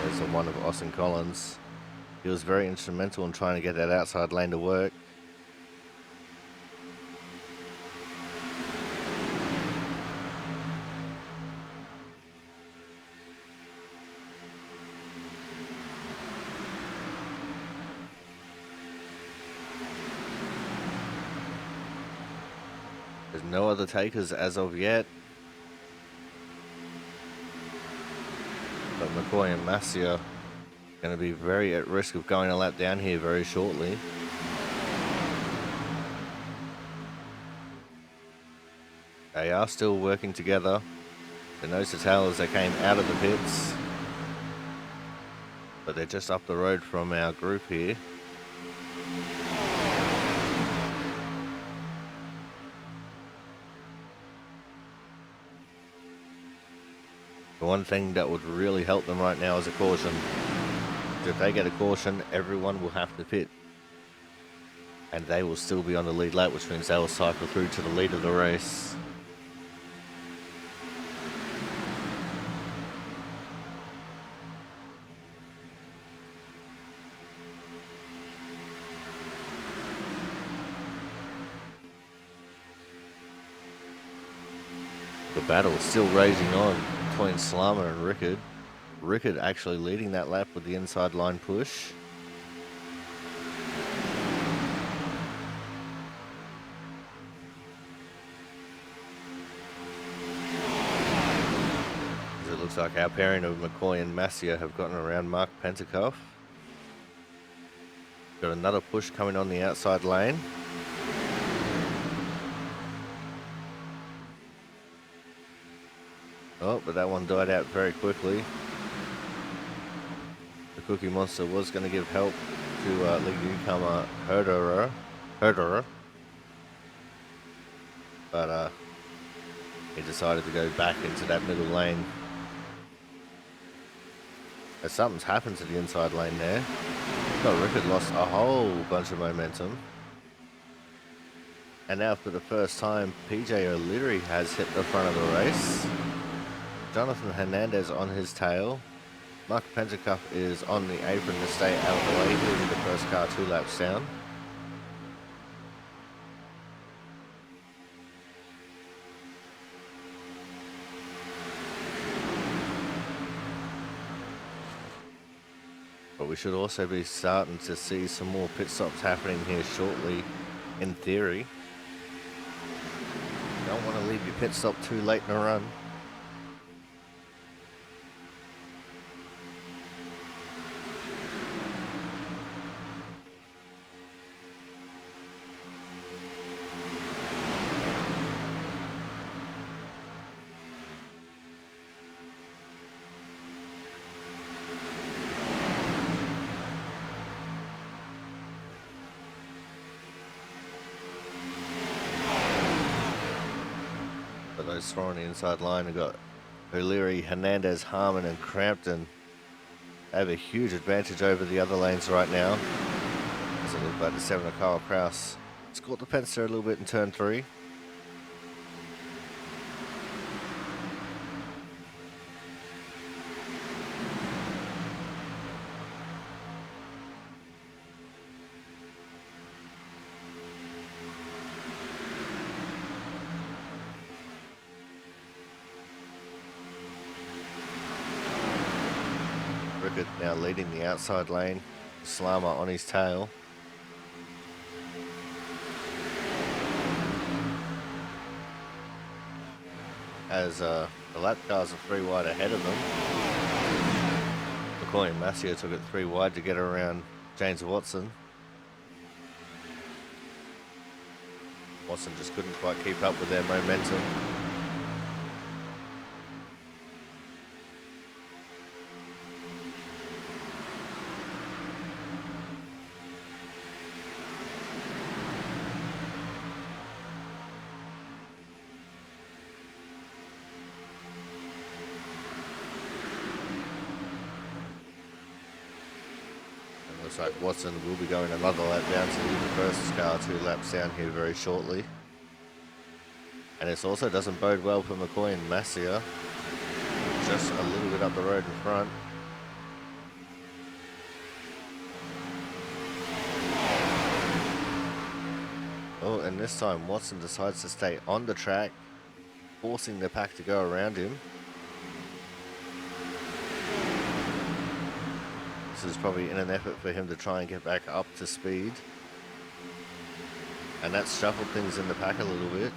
There's the one of Austin Collins. He was very instrumental in trying to get that outside lane to work. There's no other takers as of yet. But McCoy and Massia going to be very at risk of going a lap down here very shortly. They are still working together. The nose to tail as they came out of the pits. But they're just up the road from our group here. The one thing that would really help them right now is a caution. If they get a caution, everyone will have to pit. And they will still be on the lead lap, which means they will cycle through to the lead of the race. The battle is still raging on between Slammer and Rickard. Rickard actually leading that lap with the inside line push. Looks like our pairing of McCoy and Masia have gotten around Mark Pentecoff. Got another push coming on the outside lane. Oh, but that one died out very quickly. The Cookie Monster was going to give help to league newcomer Herderer. But he decided to go back into that middle lane. As something's happened to the inside lane there. Scott Rickard lost a whole bunch of momentum. And now for the first time, PJ O'Leary has hit the front of the race. Jonathan Hernandez on his tail. Mark Pentecoff is on the apron to stay out of the way. He'll be the first car 2 laps down. But we should also be starting to see some more pit stops happening here shortly, in theory. Don't want to leave your pit stop too late in a run. Those throwing the inside line, we've got O'Leary, Hernandez, Harmon and Crampton. They have a huge advantage over the other lanes right now. As it looks like the 7 of Kyle Kraus scored the fence there a little bit in turn 3. Rickard now leading the outside lane. Slama on his tail. As the lap cars are 3 wide ahead of them. McCoy and Massio took it 3 wide to get around James Watson. Watson just couldn't quite keep up with their momentum. Looks like Watson will be going another lap down to the first car 2 laps down here very shortly. And this also doesn't bode well for McCoy and Masia. Just a little bit up the road in front. Oh, and this time Watson decides to stay on the track, forcing the pack to go around him. This is probably in an effort for him to try and get back up to speed. And that's shuffled things in the pack a little bit.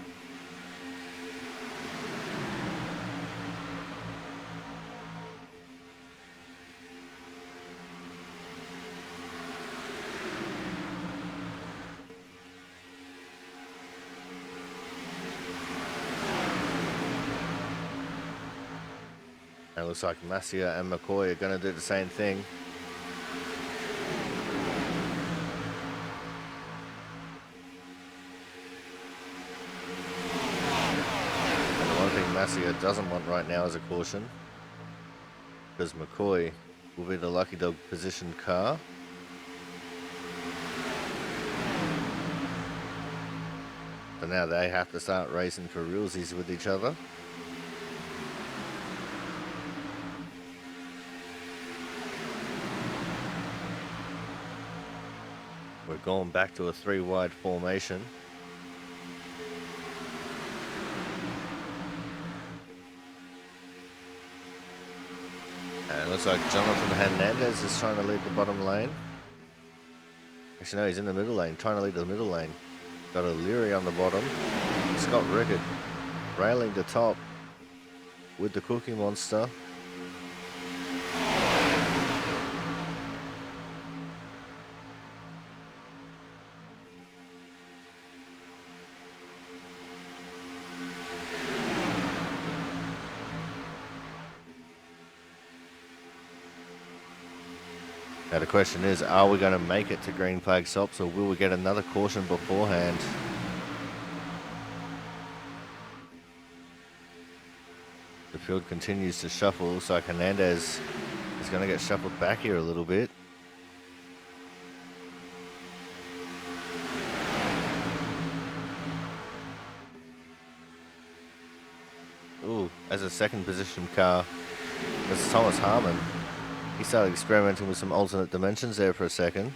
And it looks like Masia and McCoy are going to do the same thing. Masia doesn't want right now as a caution, because McCoy will be the lucky dog positioned car. So now they have to start racing for realsies with each other. We're going back to a 3 wide formation. And it looks like Jonathan Hernandez is trying to lead the bottom lane. Actually, no, he's in the middle lane, trying to lead the middle lane. Got O'Leary on the bottom. Scott Rickard railing the top with the Cookie Monster. Now the question is, are we going to make it to green flag stops, or will we get another caution beforehand? The field continues to shuffle. Looks like Hernandez is going to get shuffled back here a little bit. Ooh, as a second position car, this is Thomas Harmon. He started experimenting with some alternate dimensions there for a second.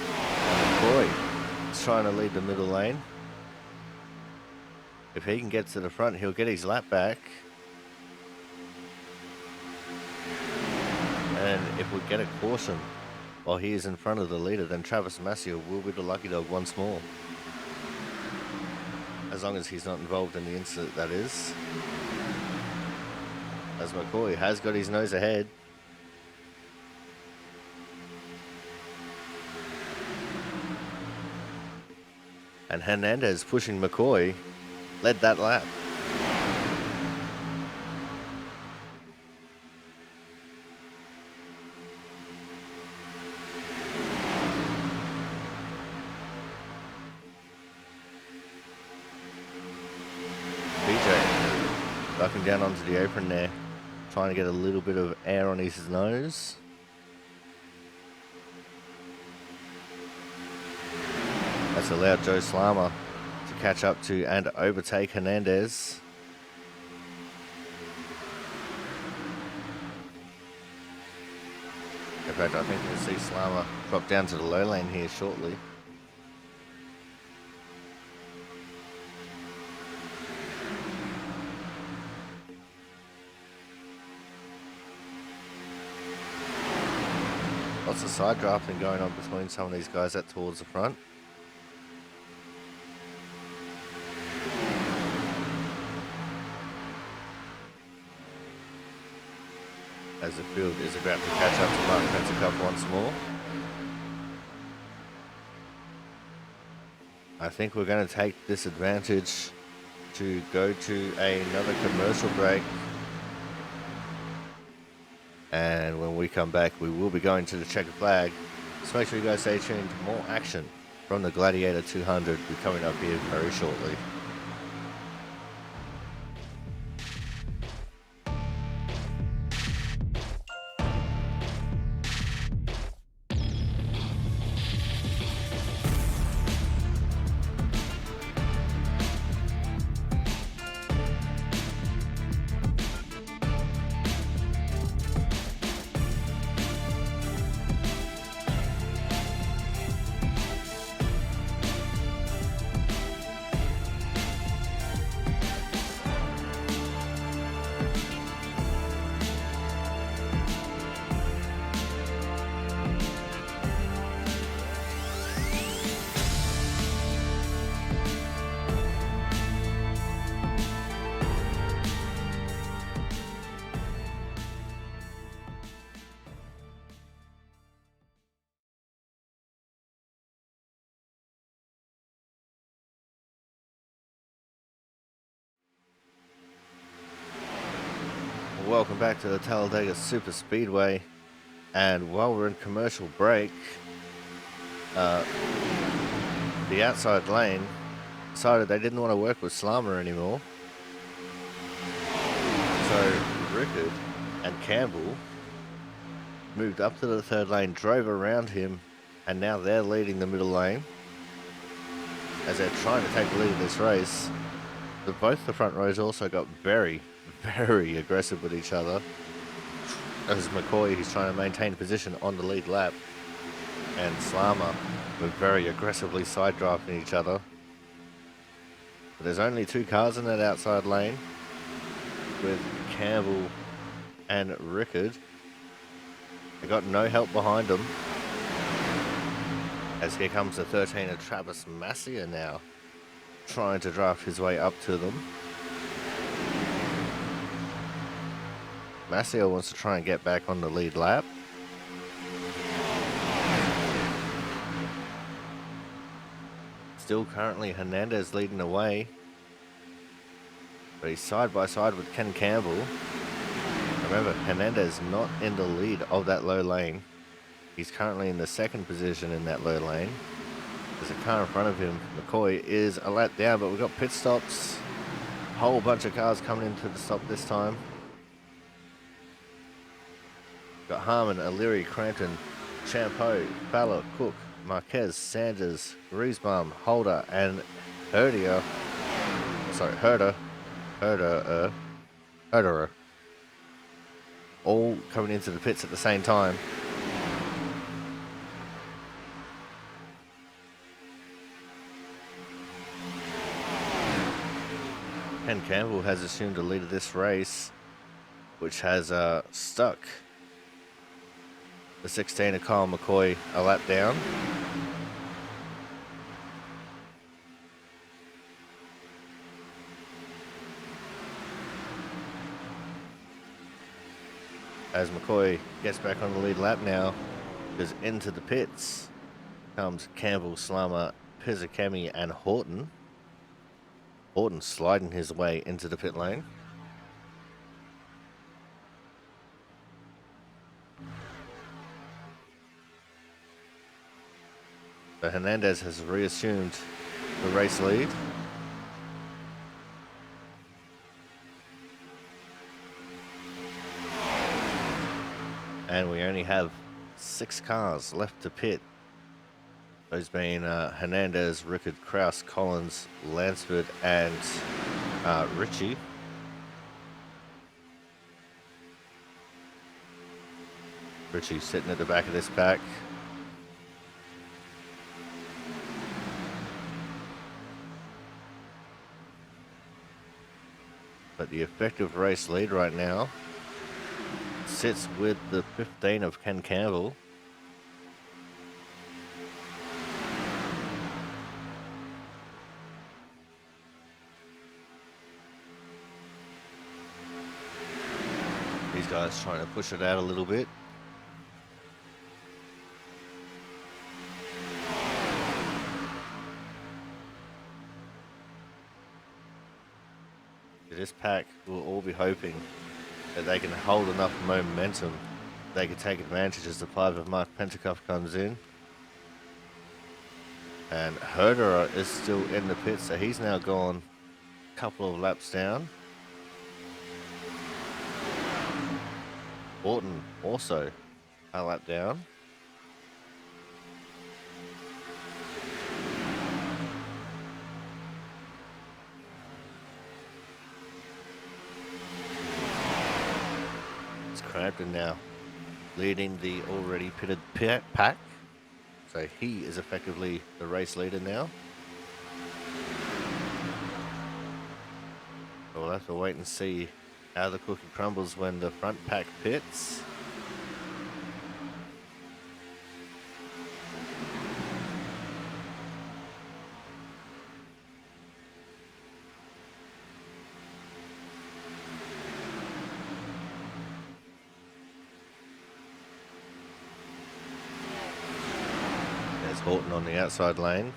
And McCoy is trying to lead the middle lane. If he can get to the front, he'll get his lap back. And if we get a caution while he is in front of the leader, then Travis Massio will be the lucky dog once more. As long as he's not involved in the incident, that is. As McCoy has got his nose ahead. And Hernandez pushing McCoy led that lap. BJ ducking down onto the apron there, trying to get a little bit of air on his nose. That's allowed Joe Slama to catch up to and overtake Hernandez. In fact, I think we'll see Slama drop down to the low lane here shortly. Lots of side drafting going on between some of these guys out towards the front. As the field is about to catch up to Mark Pensicup once more. I think we're going to take this advantage to go to another commercial break. And when we come back, we will be going to the checkered flag. So make sure you guys stay tuned. More action from the Gladiator 200 will be coming up here very shortly. Welcome back to the Talladega Super Speedway, and while we're in commercial break, the outside lane decided they didn't want to work with Slama anymore, so Rickard and Campbell moved up to the third lane, drove around him, and now they're leading the middle lane as they're trying to take the lead of this race. But both the front rows also got very aggressive with each other. As McCoy, he's trying to maintain position on the lead lap, and Slama were very aggressively side drafting each other. But there's only two cars in that outside lane with Campbell and Rickard. They got no help behind them. As here comes the 13 of Travis Massio now, trying to draft his way up to them. Massio wants to try and get back on the lead lap. Still currently Hernandez leading the way. But he's side by side with Ken Campbell. And Remember, Hernandez not in the lead of that low lane. He's currently in the second position in that low lane. There's a car in front of him. McCoy is a lap down, but we've got pit stops. Whole bunch of cars coming into the stop this time. Got Harmon, O'Leary, Crampton, Champeau, Fowler, Cook, Marquez, Sanders, Griesbaum, Holder, and Herder. Sorry, Herder. All coming into the pits at the same time. Ken Campbell has assumed the lead of this race, which has stuck the 16 of Kyle McCoy a lap down. As McCoy gets back on the lead lap now, because into the pits comes Campbell, Slammer, Pizzakemi, and Horton. Horton sliding his way into the pit lane. So Hernandez has reassumed the race lead. And we only have 6 cars left to pit. Those being Hernandez, Rickard, Kraus, Collins, Lansford, and Ritchie. Ritchie sitting at the back of this pack. But the effective race lead right now sits with the 15 of Ken Campbell. These guys trying to push it out a little bit. This pack will all be hoping that they can hold enough momentum they can take advantage as the 5 of Mark Pentecoff comes in. And Herder is still in the pit, so he's now gone a couple of laps down. Orton also a lap down. It's Crampton now leading the already pitted pack. So he is effectively the race leader now. So we'll have to wait and see how the cookie crumbles when the front pack pits. There's Horton on the outside lane.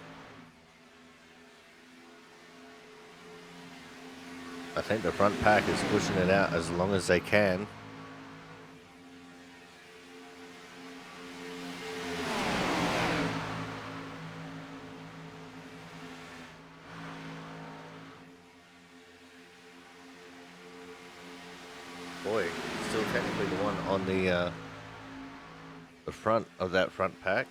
I think the front pack is pushing it out as long as they can. Boy, still technically the one on the front of that front pack.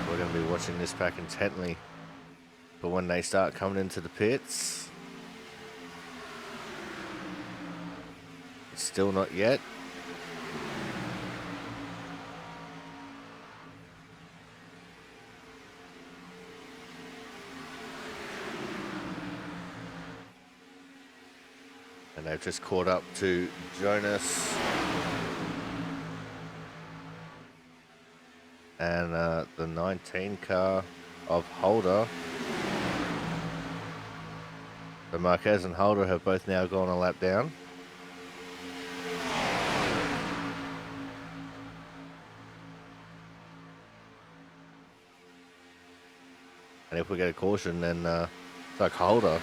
We're going to be watching this pack intently for when they start coming into the pits. It's still not yet. And they've just caught up to Jonas and the 19 car of Holder. So Marquez and Holder have both now gone a lap down. And if we get a caution, then it's like Holder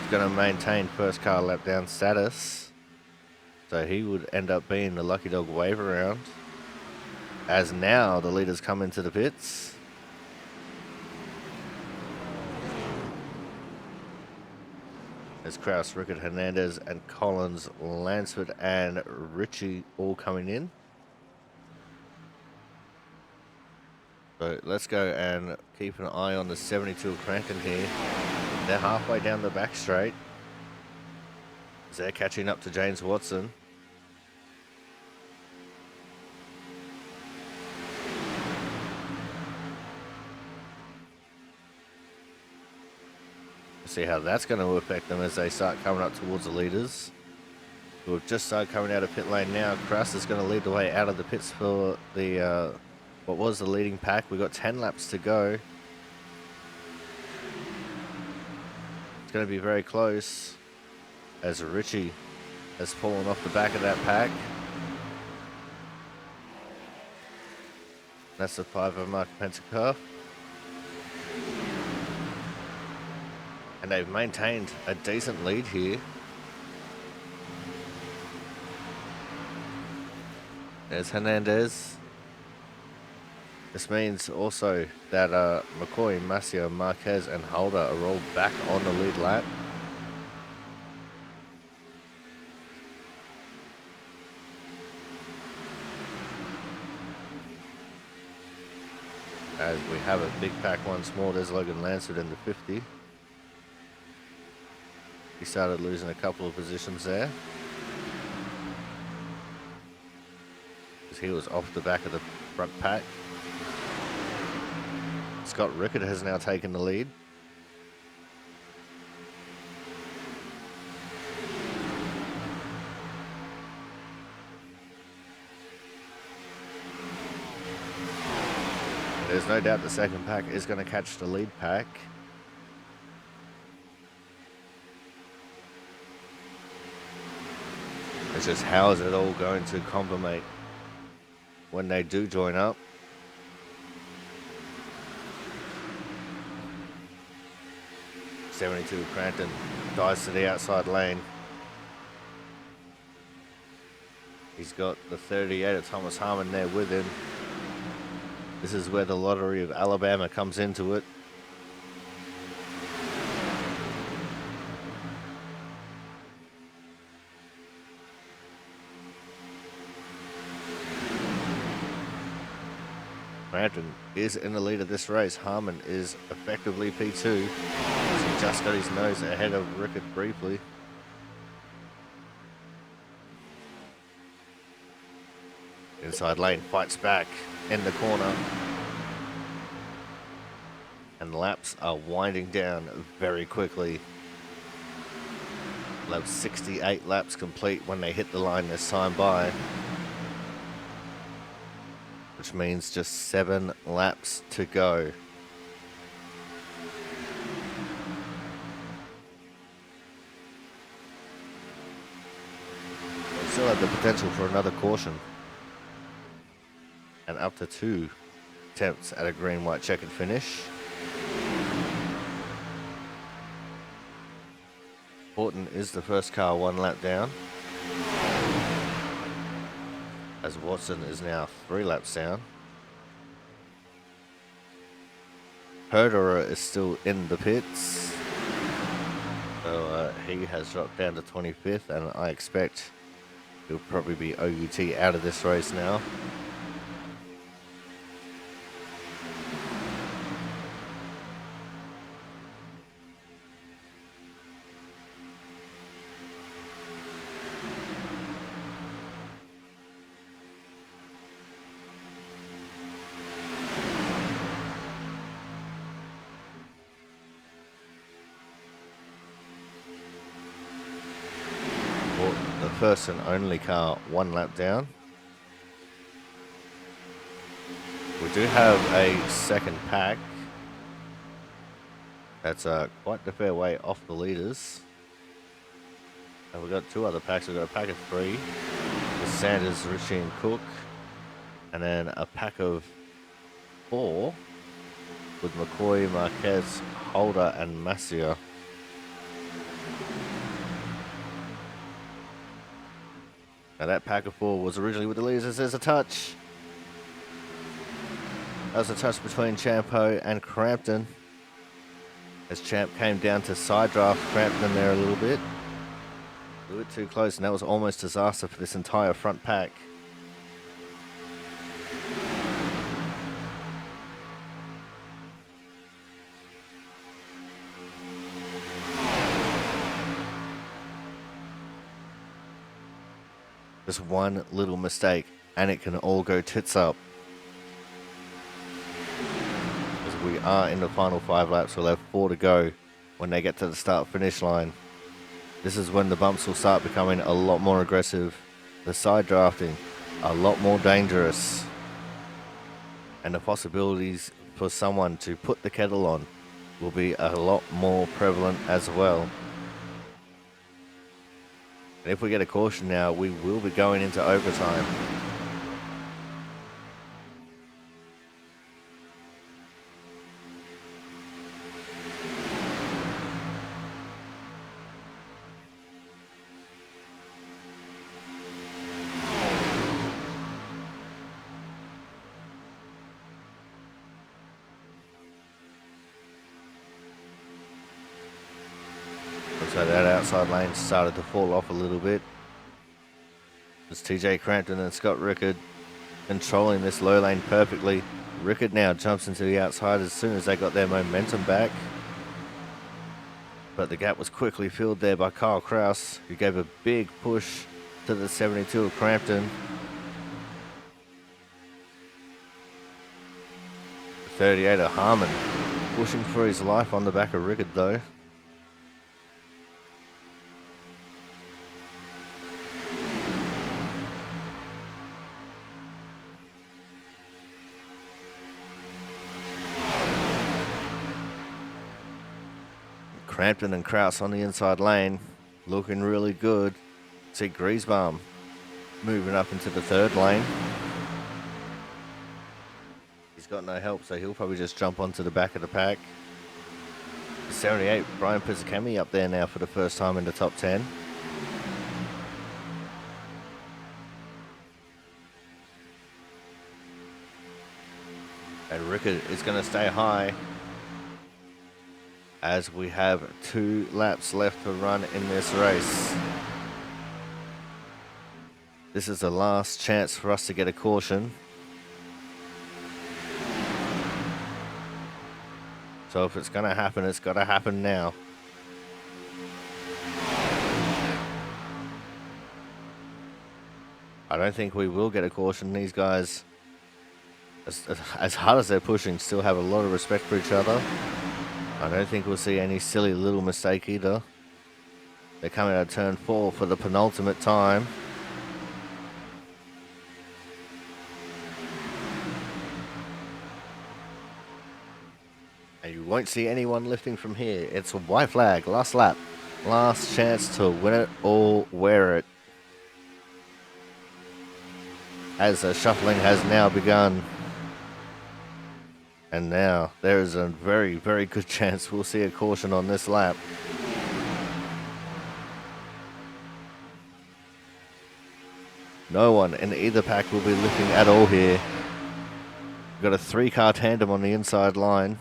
is going to maintain first car lap down status. So he would end up being the lucky dog wave around. As now the leaders come into the pits. There's Kraus, Rickard, Hernandez, and Collins, Lansford, and Ritchie all coming in. So let's go and keep an eye on the 72 of Crampton here. They're halfway down the back straight. As they're catching up to James Watson. See how that's going to affect them as they start coming up towards the leaders. We've just started coming out of pit lane now. Kraus is going to lead the way out of the pits for the what was the leading pack. We've got 10 laps to go. It's going to be very close as Ritchie has fallen off the back of that pack. That's the 5 of Mark Pentecoff. And they've maintained a decent lead here. There's Hernandez. This means also that McCoy, Macio, Marquez, and Holder are all back on the lead lap. As we have a big pack once more, there's Logan Lansford in the 50. He started losing a couple of positions there. Because he was off the back of the front pack. Scott Rickard has now taken the lead. There's no doubt the second pack is going to catch the lead pack. It's just how is it all going to complement when they do join up. .72 Crampton dives to the outside lane. He's got the 38 of Thomas Harmon there with him. This is where the lottery of Alabama comes into it. Crampton is in the lead of this race. Harmon is effectively P2. He just got his nose ahead of Rickard briefly. Inside lane, fights back in the corner. And laps are winding down very quickly. We'll have 68 laps complete when they hit the line this time by. Which means just 7 laps to go. We still have the potential for another caution. And up to 2 attempts at a green-white checkered finish. Horton is the first car 1 lap down. As Watson is now 3 laps down. Herderer is still in the pits. So he has dropped down to 25th, and I expect he'll probably be OUT out of this race now. First and only car 1 lap down. We do have a second pack. That's quite the fair way off the leaders. And we've got 2 other packs. We've got a pack of 3 with Sanders, Ritchie, and Cook. And then a pack of 4 with McCoy, Marquez, Holder, and Masia. Now that pack of 4 was originally with the leaders as there's a touch. That was a touch between Champo and Crampton. As Champ came down to side draft Crampton there a little bit. A little bit too close, and that was almost disaster for this entire front pack. Just one little mistake, and it can all go tits up. As we are in the final 5 laps, we'll have 4 to go when they get to the start-finish line. This is when the bumps will start becoming a lot more aggressive. The side drafting, a lot more dangerous. And the possibilities for someone to put the kettle on will be a lot more prevalent as well. And if we get a caution now, we will be going into overtime. So that outside lane started to fall off a little bit. It's TJ Crampton and Scott Rickard controlling this low lane perfectly. Rickard now jumps into the outside as soon as they got their momentum back. But the gap was quickly filled there by Kyle Kraus, who gave a big push to the 72 of Crampton. The 38 of Harmon pushing for his life on the back of Rickard though. Crampton and Kraus on the inside lane, looking really good. See Griesbaum moving up into the 3rd lane. He's got no help, so he'll probably just jump onto the back of the pack. 78, Brian Pizzicami up there now for the first time in the top 10. And Rickard is going to stay high, as we have 2 laps left to run in this race. This is the last chance for us to get a caution. So if it's going to happen, it's got to happen now. I don't think we will get a caution. These guys, as hard as they're pushing, still have a lot of respect for each other. I don't think we'll see any silly little mistake either. They're coming out of turn 4 for the penultimate time. And you won't see anyone lifting from here. It's a white flag, last lap. Last chance to win it or wear it. As the shuffling has now begun. And now there is a very, very good chance we'll see a caution on this lap. No one in either pack will be lifting at all here. We've got a 3-car tandem on the inside line.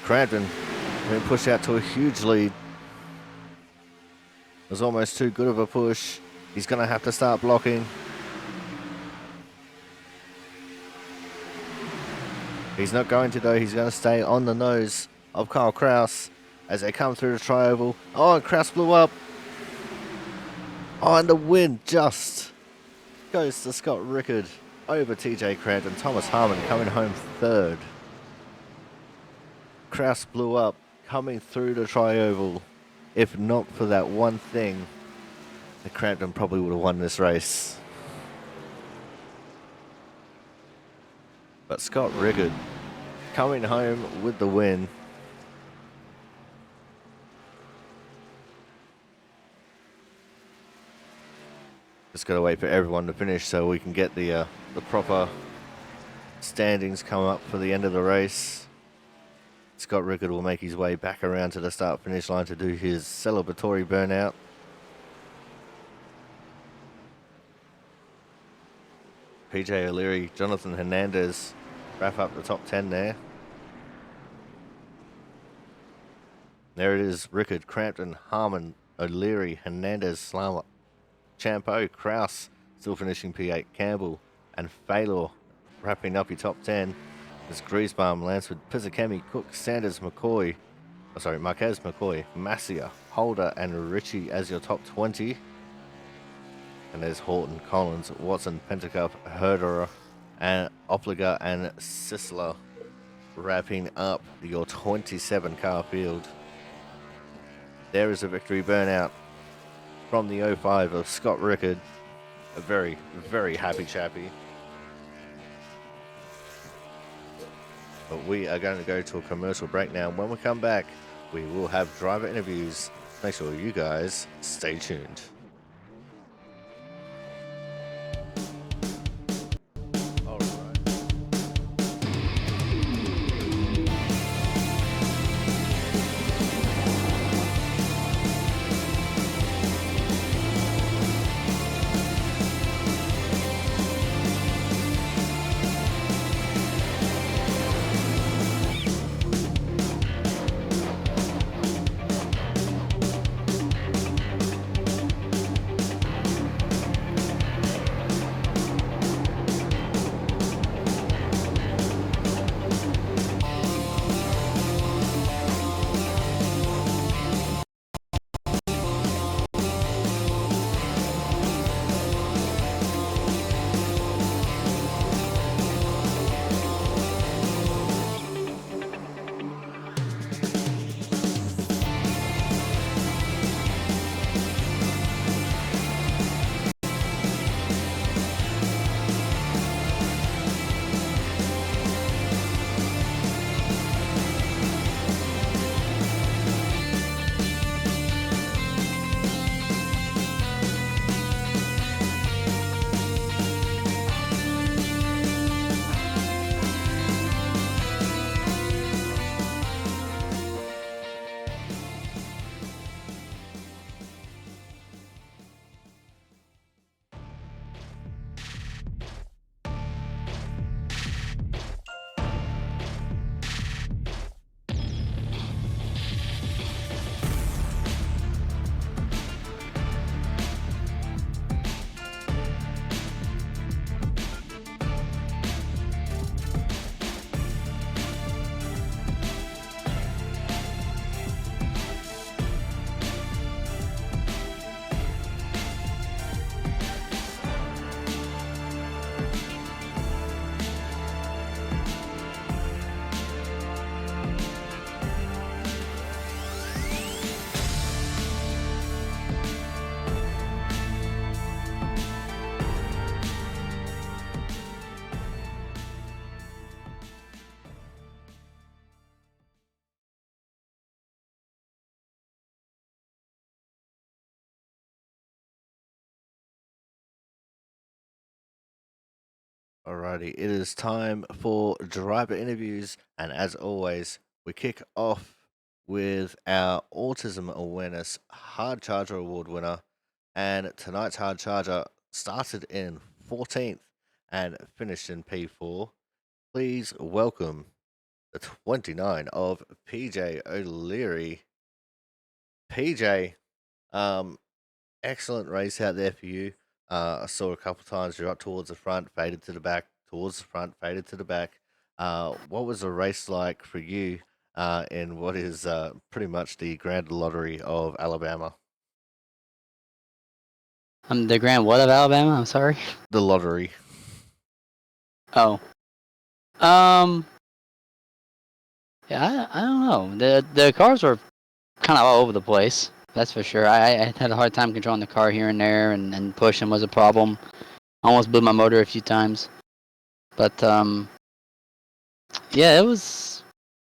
Crampton being pushed out to a huge lead. It was almost too good of a push. He's going to have to start blocking. He's not going to though, he's going to stay on the nose of Kyle Kraus as they come through the tri-oval. Oh, and Kraus blew up. Oh, and the win just goes to Scott Rickard over TJ Crampton. Thomas Harmon coming home 3rd. Kraus blew up, coming through the tri-oval. If not for that one thing, the Crampton probably would have won this race. But Scott Rickard coming home with the win. Just got to wait for everyone to finish so we can get the proper standings come up for the end of the race. Scott Rickard will make his way back around to the start-finish line to do his celebratory burnout. PJ O'Leary, Jonathan Hernandez wrap up the top 10 there. There it is, Rickard, Crampton, Harmon, O'Leary, Hernandez, Slammer, Champeau, Kraus still finishing P8, Campbell and Faylor wrapping up your top 10. There's Griesbaum, Lansford, Pizzakemi, Cook, Sanders, Marquez, McCoy, Massia, Holder and Ritchie as your top 20. And there's Horton, Collins, Watson, Pentacup, Herderer, and Opliger and Sisler wrapping up your 27 car field. There is a victory burnout from the 05 of Scott Rickard. A very, very happy chappy. But we are going to go to a commercial break now. When we come back, we will have driver interviews. Make sure you guys stay tuned. Alrighty, it is time for driver interviews, and as always, we kick off with our Autism Awareness Hard Charger Award winner. And tonight's Hard Charger started in 14th and finished in P4. Please welcome the 29 of PJ O'Leary. PJ, excellent race out there for you. I saw a couple times you're up towards the front, faded to the back, towards the front, faded to the back. What was the race like for you in what is pretty much the grand lottery of Alabama? The grand what of Alabama? I'm sorry. The lottery. Oh. Yeah, I don't know. The cars were kind of all over the place. That's for sure. I had a hard time controlling the car here and there, and pushing was a problem. Almost blew my motor a few times. But yeah, it was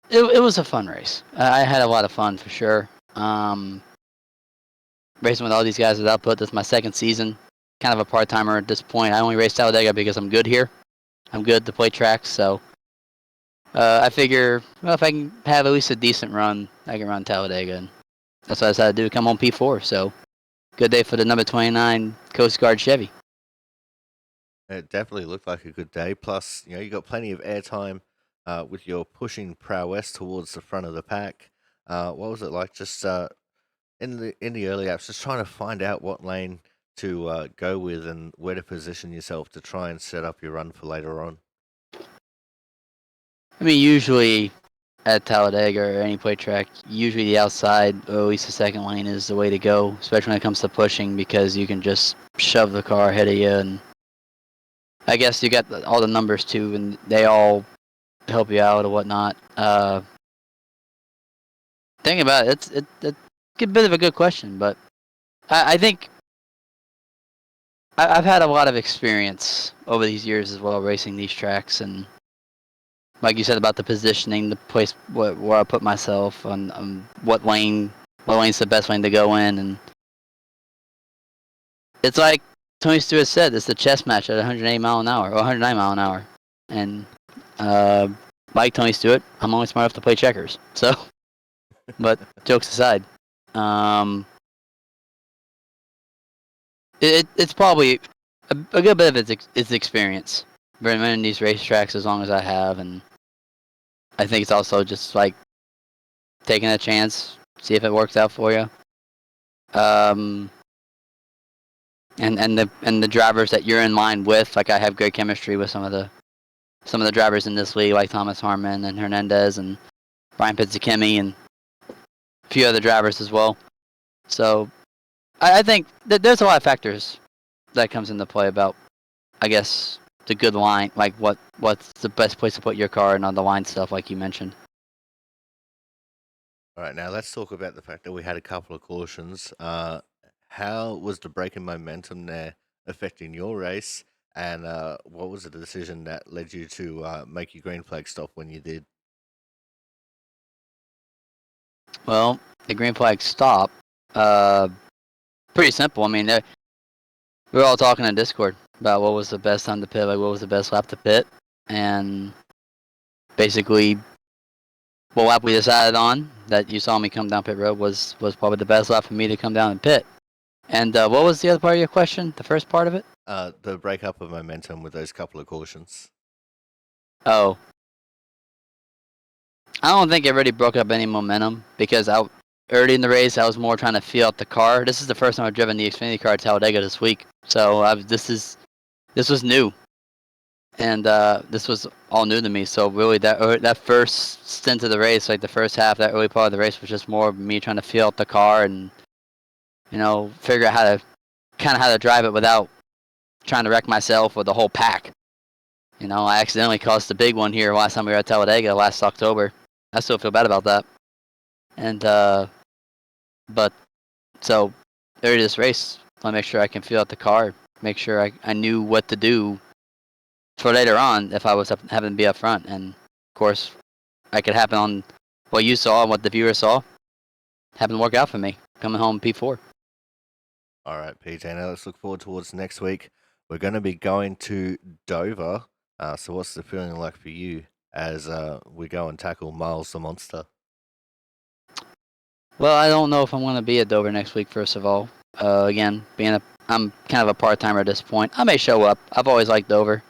a fun race. I had a lot of fun for sure. Racing with all these guys with output. That's my second season. kind of a part-timer at this point. I only race Talladega because I'm good here. I'm good to play tracks, so I figure, well, if I can have at least a decent run, I can run Talladega, and that's what I decided to do, come on P4, so good day for the number 29 Coast Guard Chevy. It definitely looked like a good day. Plus, you got plenty of airtime with your pushing prowess towards the front of the pack. What was it like just in the early apps, just trying to find out what lane to go with and where to position yourself to try and set up your run for later on? I mean, usually at Talladega or any play track, usually the outside, or at least the second lane, is the way to go, especially when it comes to pushing, because you can just shove the car ahead of you, and I guess you got all the numbers too, and they all help you out or whatnot. Thinking about it, it's a bit of a good question, but I think I've had a lot of experience over these years as well racing these tracks, and like you said about the positioning, the place where I put myself on what lane's the best lane to go in, and it's like Tony Stewart said, it's a chess match at 108 mile an hour or 109 mile an hour, and like Tony Stewart, I'm only smart enough to play checkers. So, but jokes aside, it's probably a good bit of it's experience. Been running these racetracks as long as I have, and I think it's also just like taking a chance, see if it works out for you. And the drivers that you're in line with, like I have great chemistry with some of the drivers in this league, like Thomas Harmon and Hernandez and Brian Pizzakemi and a few other drivers as well. So I think that there's a lot of factors that comes into play about, I guess, the good line, like what's the best place to put your car and on the line stuff, like you mentioned. All right, now let's talk about the fact that we had a couple of cautions. How was the break in momentum there affecting your race? And what was the decision that led you to make your green flag stop when you did? Well, the green flag stop, pretty simple. I mean, we were all talking on Discord about what was the best time to pit, like what was the best lap to pit, and basically, what lap we decided on that you saw me come down pit road was probably the best lap for me to come down and pit. And what was the other part of your question? The first part of it? The breakup of momentum with those couple of cautions. Oh, I don't think it really broke up any momentum because early in the race I was more trying to feel out the car. This is the first time I've driven the Xfinity car at Talladega this week, so this was new, and this was all new to me. So really, that first stint of the race, like the first half, that early part of the race, was just more of me trying to feel out the car and figure out how to drive it without trying to wreck myself or the whole pack. I accidentally caused the big one here last time we were at Talladega last October. I still feel bad about that. And but so early this race, I make sure I can feel out the car, make sure I knew what to do for later on if I was having to be up front. And of course, I could happen on what you saw and what the viewers saw. Happened to work out for me coming home P4. All right, PJ. Now let's look forward towards next week. We're going to be going to Dover. So what's the feeling like for you as we go and tackle Miles the Monster? Well, I don't know if I'm going to be at Dover next week, first of all. Again, I'm kind of a part-timer at this point. I may show up. I've always liked Dover.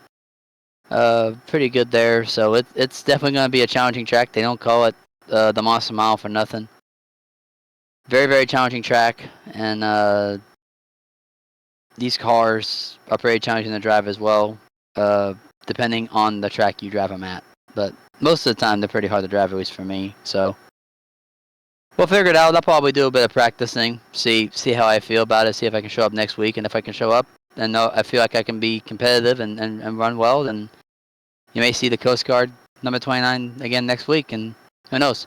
Pretty good there, so it's definitely going to be a challenging track. They don't call it the Monster Mile for nothing. Very, very challenging track, and these cars are pretty challenging to drive as well, depending on the track you drive them at. But most of the time, they're pretty hard to drive, at least for me. So we'll figure it out. I'll probably do a bit of practicing, see how I feel about it, see if I can show up next week, and if I can show up and I feel like I can be competitive and run well, then you may see the Coast Guard number 29 again next week, and who knows?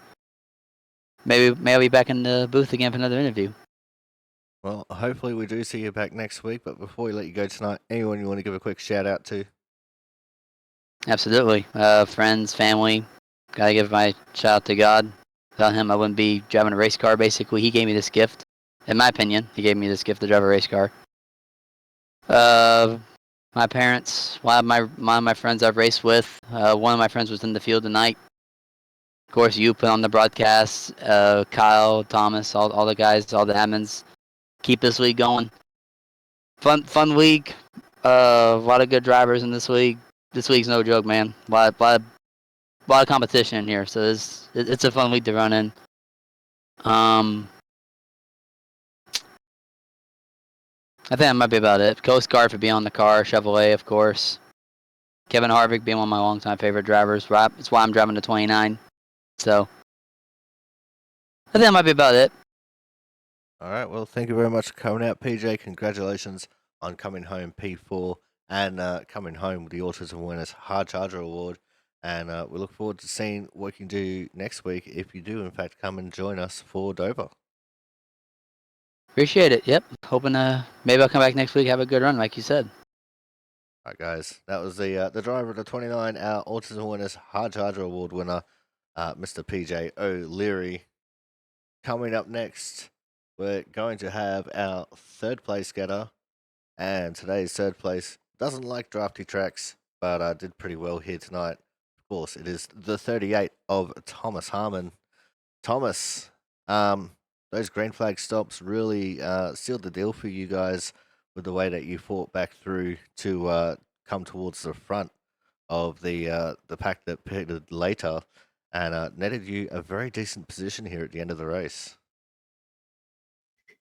Maybe I'll be back in the booth again for another interview. Well, hopefully we do see you back next week. But before we let you go tonight, anyone you want to give a quick shout out to? Absolutely. Friends, family. Gotta give my shout out to God. Without him, I wouldn't be driving a race car, basically. He gave me this gift. In my opinion, he gave me this gift to drive a race car. My parents, one of my friends I've raced with. One of my friends was in the field tonight. Of course, you put on the broadcast. Kyle, Thomas, all the guys, all the admins. Keep this week going. Fun week. A lot of good drivers in this week. This week's no joke, man. A lot of competition in here, so it's a fun week to run in. I think that might be about it. Coast Guard for being on the car. Chevrolet, of course. Kevin Harvick being one of my longtime favorite drivers. It's why I'm driving the 29. So I think that might be about it. All right. Well, thank you very much for coming out, PJ. Congratulations on coming home P4 and coming home with the Autism Winners Hard Charger Award. And we look forward to seeing what you can do next week if you do, in fact, come and join us for Dover. Appreciate it. Yep. Hoping maybe I'll come back next week, have a good run, like you said. All right, guys. That was the driver of the 29, our Autism Winners Hard Charger Award winner, Mr. PJ O'Leary. Coming up next, we're going to have our third place getter, and today's third place doesn't like drafty tracks, but did pretty well here tonight. Of course, it is the 38 of Thomas Harmon. Thomas, those green flag stops really sealed the deal for you guys with the way that you fought back through to come towards the front of the pack that pitted later, and netted you a very decent position here at the end of the race.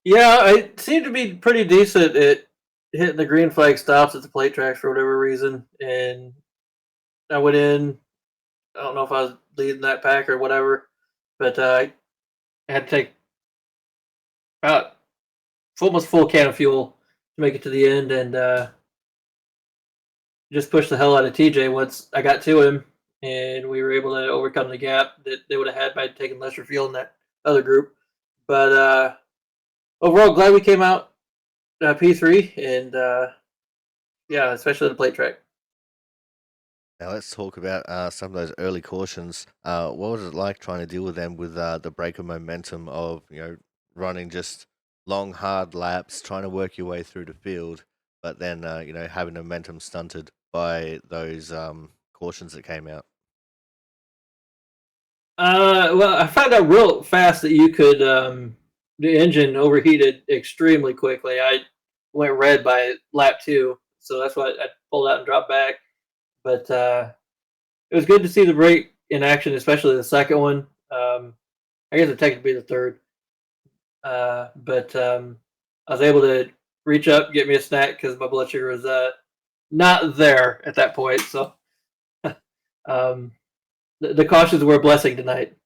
Yeah, I seemed to be pretty decent at hitting the green flag stops at the plate tracks for whatever reason, and I went in. I don't know if I was leading that pack or whatever, but I had to take about almost full can of fuel to make it to the end, and just pushed the hell out of TJ once I got to him, and we were able to overcome the gap that they would have had by taking lesser fuel in that other group. But overall, glad we came out P3, and yeah, especially the plate track. Now let's talk about some of those early cautions. What was it like trying to deal with them with the break of momentum of running just long hard laps, trying to work your way through the field, but then having the momentum stunted by those cautions that came out? Well, I found out real fast that you could the engine overheated extremely quickly. I went red by lap 2, so that's why I pulled out and dropped back. But it was good to see the brake in action, especially the second one. I guess it technically be the third, but I was able to reach up, get me a snack because my blood sugar was not there at that point. So the cautions were a blessing tonight.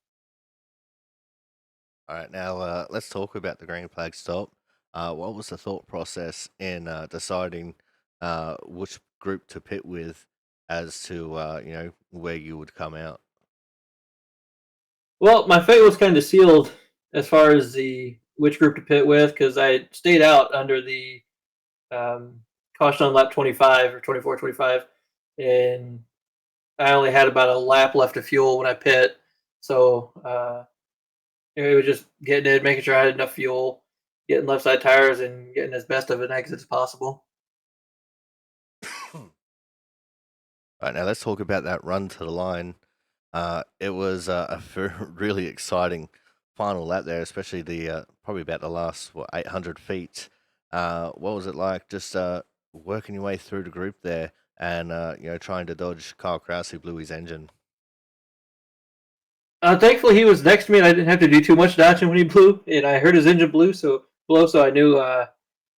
All right, now let's talk about the green flag stop. What was the thought process in deciding which group to pit with as to where you would come out? Well, my fate was kind of sealed as far as the which group to pit with because I stayed out under the caution on lap 25 or 24, 25, and I only had about a lap left of fuel when I pit. So it was just getting it, making sure I had enough fuel, getting left side tires, and getting as best of an exit as possible. All right, now let's talk about that run to the line. It was a really exciting final lap there, especially the probably about the last 800 feet. What was it like just working your way through the group there and trying to dodge Kyle Krause, who blew his engine? Thankfully, he was next to me, and I didn't have to do too much dodging when he blew. And I heard his engine blow, so I knew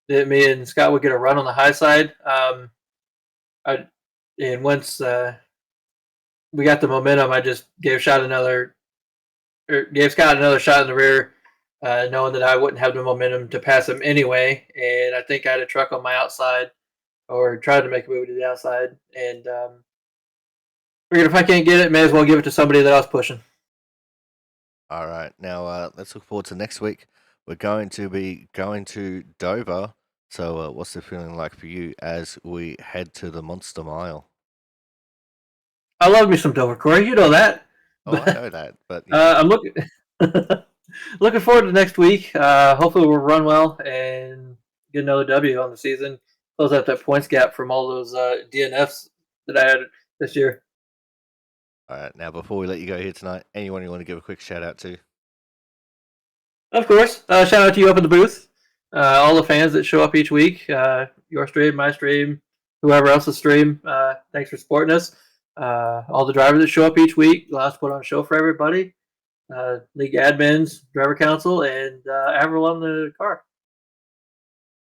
that me and Scott would get a run on the high side. And once we got the momentum, I just gave Scott another shot in the rear, knowing that I wouldn't have the momentum to pass him anyway. And I think I had a truck on my outside, or tried to make a move to the outside, and figured if I can't get it, may as well give it to somebody that I was pushing. All right, now let's look forward to next week. We're going to be going to Dover. So what's the feeling like for you as we head to the Monster Mile? I love me some Dover, Corey. You know that. Oh, I know that, but I'm looking forward to next week. Hopefully we'll run well and get another W on the season. Of close out that points gap from all those DNFs that I had this year. All right, now before we let you go here tonight, anyone you want to give a quick shout out to? Of course, shout out to you up in the booth, all the fans that show up each week, your stream, my stream, whoever else's stream. Thanks for supporting us. All the drivers that show up each week, allow us to put on a show for everybody. League admins, driver council, and Avril on the car.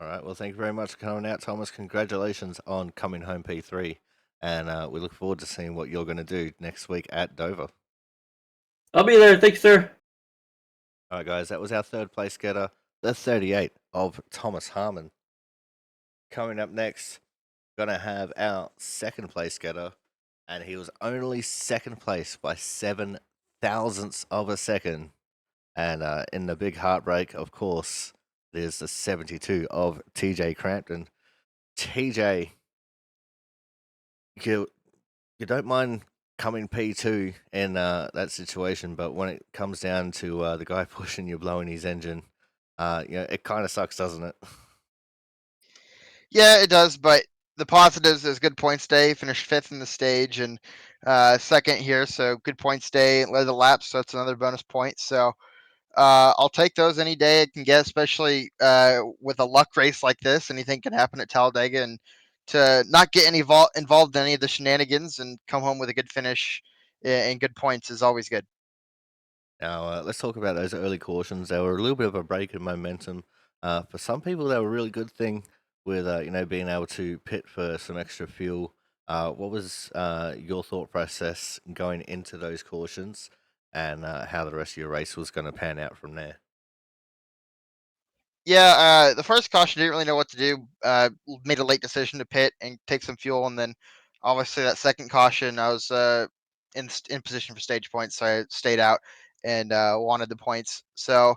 All right, well, thank you very much for coming out, Thomas. Congratulations on coming home P3, and we look forward to seeing what you're going to do next week at Dover. I'll be there. Thanks, sir. All right, guys, that was our third place getter, the 38 of Thomas Harmon. Coming up next, going to have our second place getter, and he was only second place by 7 thousandths of a second. And in the big heartbreak, of course, there's the 72 of TJ Crampton. TJ, you don't mind coming P2 in that situation, but when it comes down to the guy pushing you, blowing his engine, it kind of sucks, doesn't it? Yeah, it does, but the positives is good points day, finished 5th in the stage and 2nd here, so good points day, led the laps, so that's another bonus point. So I'll take those any day I can get, especially with a luck race like this. Anything can happen at Talladega, and to not get any involved in any of the shenanigans and come home with a good finish and good points is always good. Now, let's talk about those early cautions. They were a little bit of a break in momentum. For some people, they were a really good thing with, being able to pit for some extra fuel. What was your thought process going into those cautions, and how the rest of your race was going to pan out from there? Yeah, the first caution didn't really know what to do. Made a late decision to pit and take some fuel, and then obviously that second caution, I was in position for stage points, so I stayed out and wanted the points. So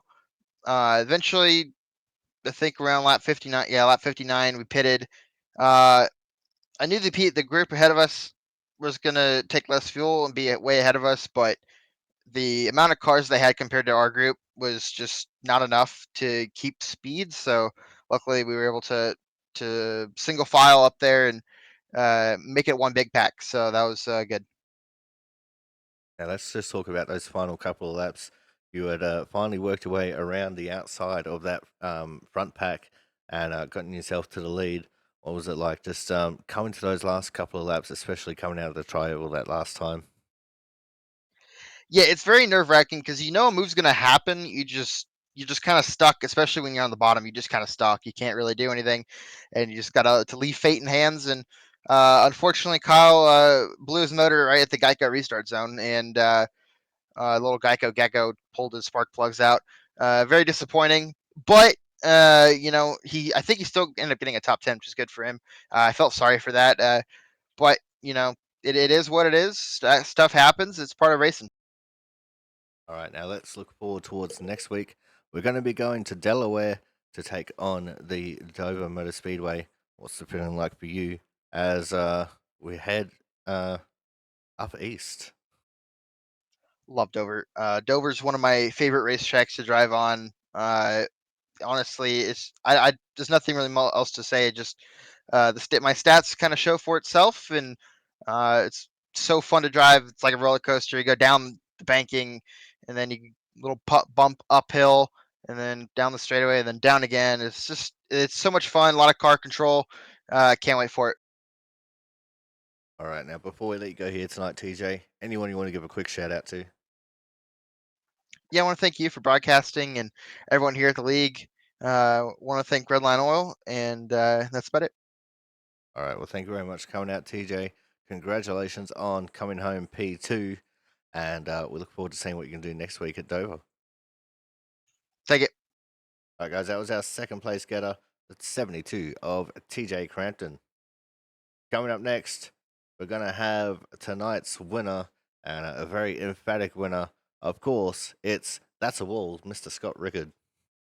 eventually, I think around lap 59, lap 59, we pitted. I knew the group ahead of us was gonna take less fuel and be way ahead of us, but the amount of cars they had compared to our group was just not enough to keep speed. So luckily we were able to single file up there and make it one big pack. So that was good. Now, let's just talk about those final couple of laps. You had finally worked your way around the outside of that front pack and gotten yourself to the lead. What was it like just coming to those last couple of laps, especially coming out of the tri-oval that last time? Yeah, it's very nerve wracking because you know a move's gonna happen. You're just kind of stuck, especially when you're on the bottom. You just kind of stuck. You can't really do anything, and you just gotta to leave fate in hands. And unfortunately, Kyle blew his motor right at the Geico restart zone, and little Gecko pulled his spark plugs out. Very disappointing, but I think he still ended up getting a top 10, which is good for him. I felt sorry for that, but it is what it is. Stuff happens. It's part of racing. All right, now let's look forward towards next week. We're going to be going to Delaware to take on the Dover Motor Speedway. What's the feeling like for you as we head up east? Love Dover. Dover's one of my favorite racetracks to drive on. Honestly, I there's nothing really else to say. Just my stats kind of show for itself, and it's so fun to drive. It's like a roller coaster. You go down the banking, and then you little bump uphill, and then down the straightaway, and then down again. It's so much fun. A lot of car control. Can't wait for it. All right, now before we let you go here tonight, TJ, anyone you want to give a quick shout out to? Yeah, I want to thank you for broadcasting and everyone here at the league. Want to thank Redline Oil, and that's about it. All right, well, thank you very much for coming out, TJ. Congratulations on coming home P2, and we look forward to seeing what you can do next week at Dover. Take it. All right, guys, that was our second place getter, the 72 of TJ Crampton. Coming up next, we're going to have tonight's winner, and a very emphatic winner. Of course, that's a wall, Mr. Scott Rickard.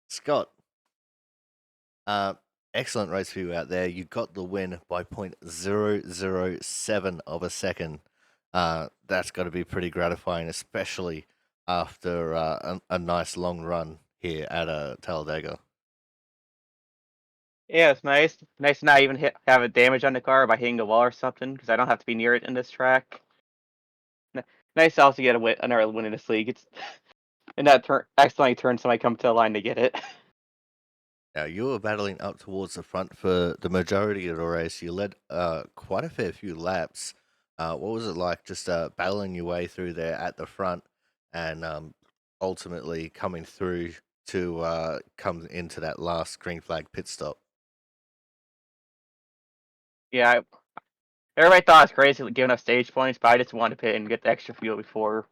Scott, excellent race for you out there. You got the win by 0.007 of a second. That's got to be pretty gratifying, especially after a, nice long run here at Talladega. Yeah, it's nice. Nice to not even have a damage on the car by hitting the wall or something, because I don't have to be near it in this track. Nice to also get another win in this league. It's and that accidentally turn somebody come to the line to get it. Now, you were battling up towards the front for the majority of the race. You led quite a fair few laps. What was it like just battling your way through there at the front and ultimately coming through to come into that last green flag pit stop? Yeah, everybody thought it was crazy giving up stage points, but I just wanted to pit and get the extra fuel before,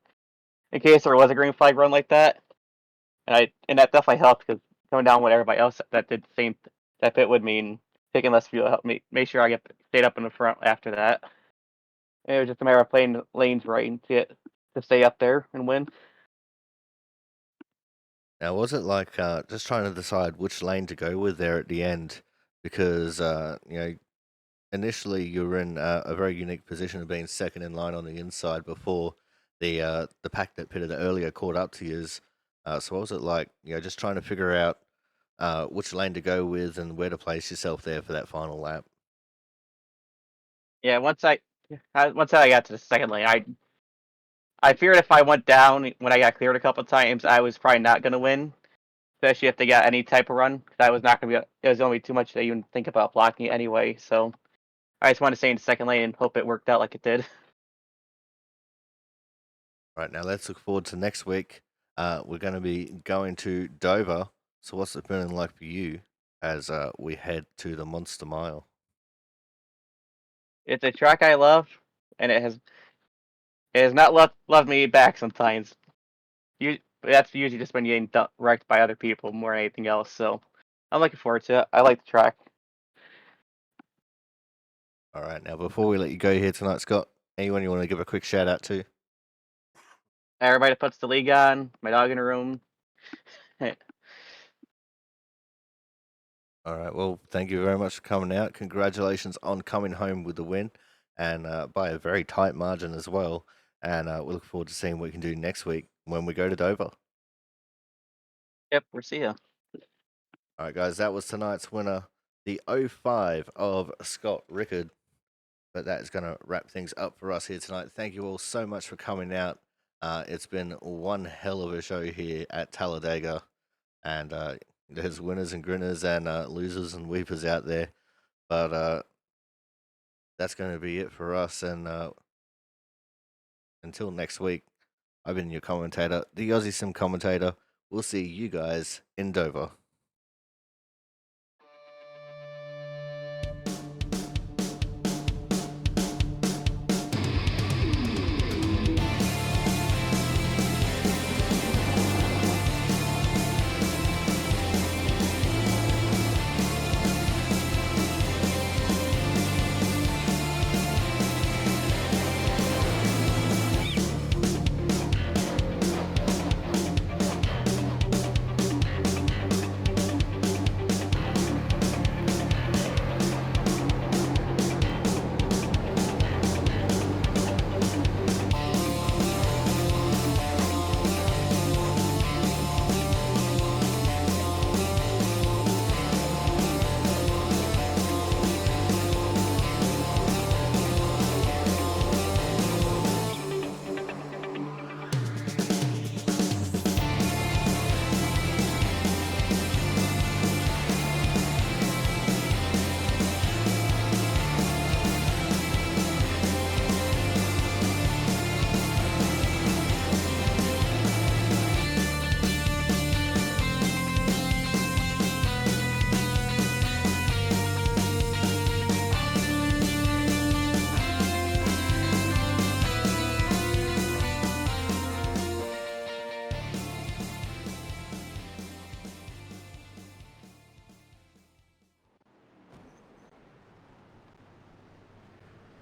in case there was a green flag run like that. And that definitely helped because coming down with everybody else that did the same that pit with me and taking less fuel helped me make sure I stayed up in the front after that. And it was just a matter of playing the lanes right and to stay up there and win. Now, was it like just trying to decide which lane to go with there at the end? Because, initially you were in a very unique position of being second in line on the inside before the pack that pitted earlier caught up to you. So what was it like? Just trying to figure out which lane to go with and where to place yourself there for that final lap. Yeah, once I got to the second lane, I feared if I went down when I got cleared a couple of times, I was probably not gonna win, especially if they got any type of run. That was not gonna be. It was only too much to even think about blocking it anyway. So I just wanted to stay in the second lane and hope it worked out like it did. Right, now let's look forward to next week. We're going to be going to Dover. So what's it feeling like for you as we head to the Monster Mile? It's a track I love, and it has not loved me back sometimes. That's usually just when you're getting wrecked by other people more than anything else. So I'm looking forward to it. I like the track. All right, now before we let you go here tonight, Scott, anyone you want to give a quick shout out to? Everybody that puts the league on, my dog in the room. All right, well, thank you very much for coming out. Congratulations on coming home with the win and by a very tight margin as well. And we look forward to seeing what we can do next week when we go to Dover. Yep, we'll see ya. All right, guys, that was tonight's winner, the 05 of Scott Rickard. But that is going to wrap things up for us here tonight. Thank you all so much for coming out. It's been one hell of a show here at Talladega. And there's winners and grinners and losers and weepers out there. But that's going to be it for us. And until next week, I've been your commentator, the Aussie Sim commentator. We'll see you guys in Dover.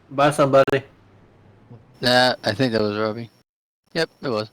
Bye, somebody. I think that was Robbie. Yep, it was.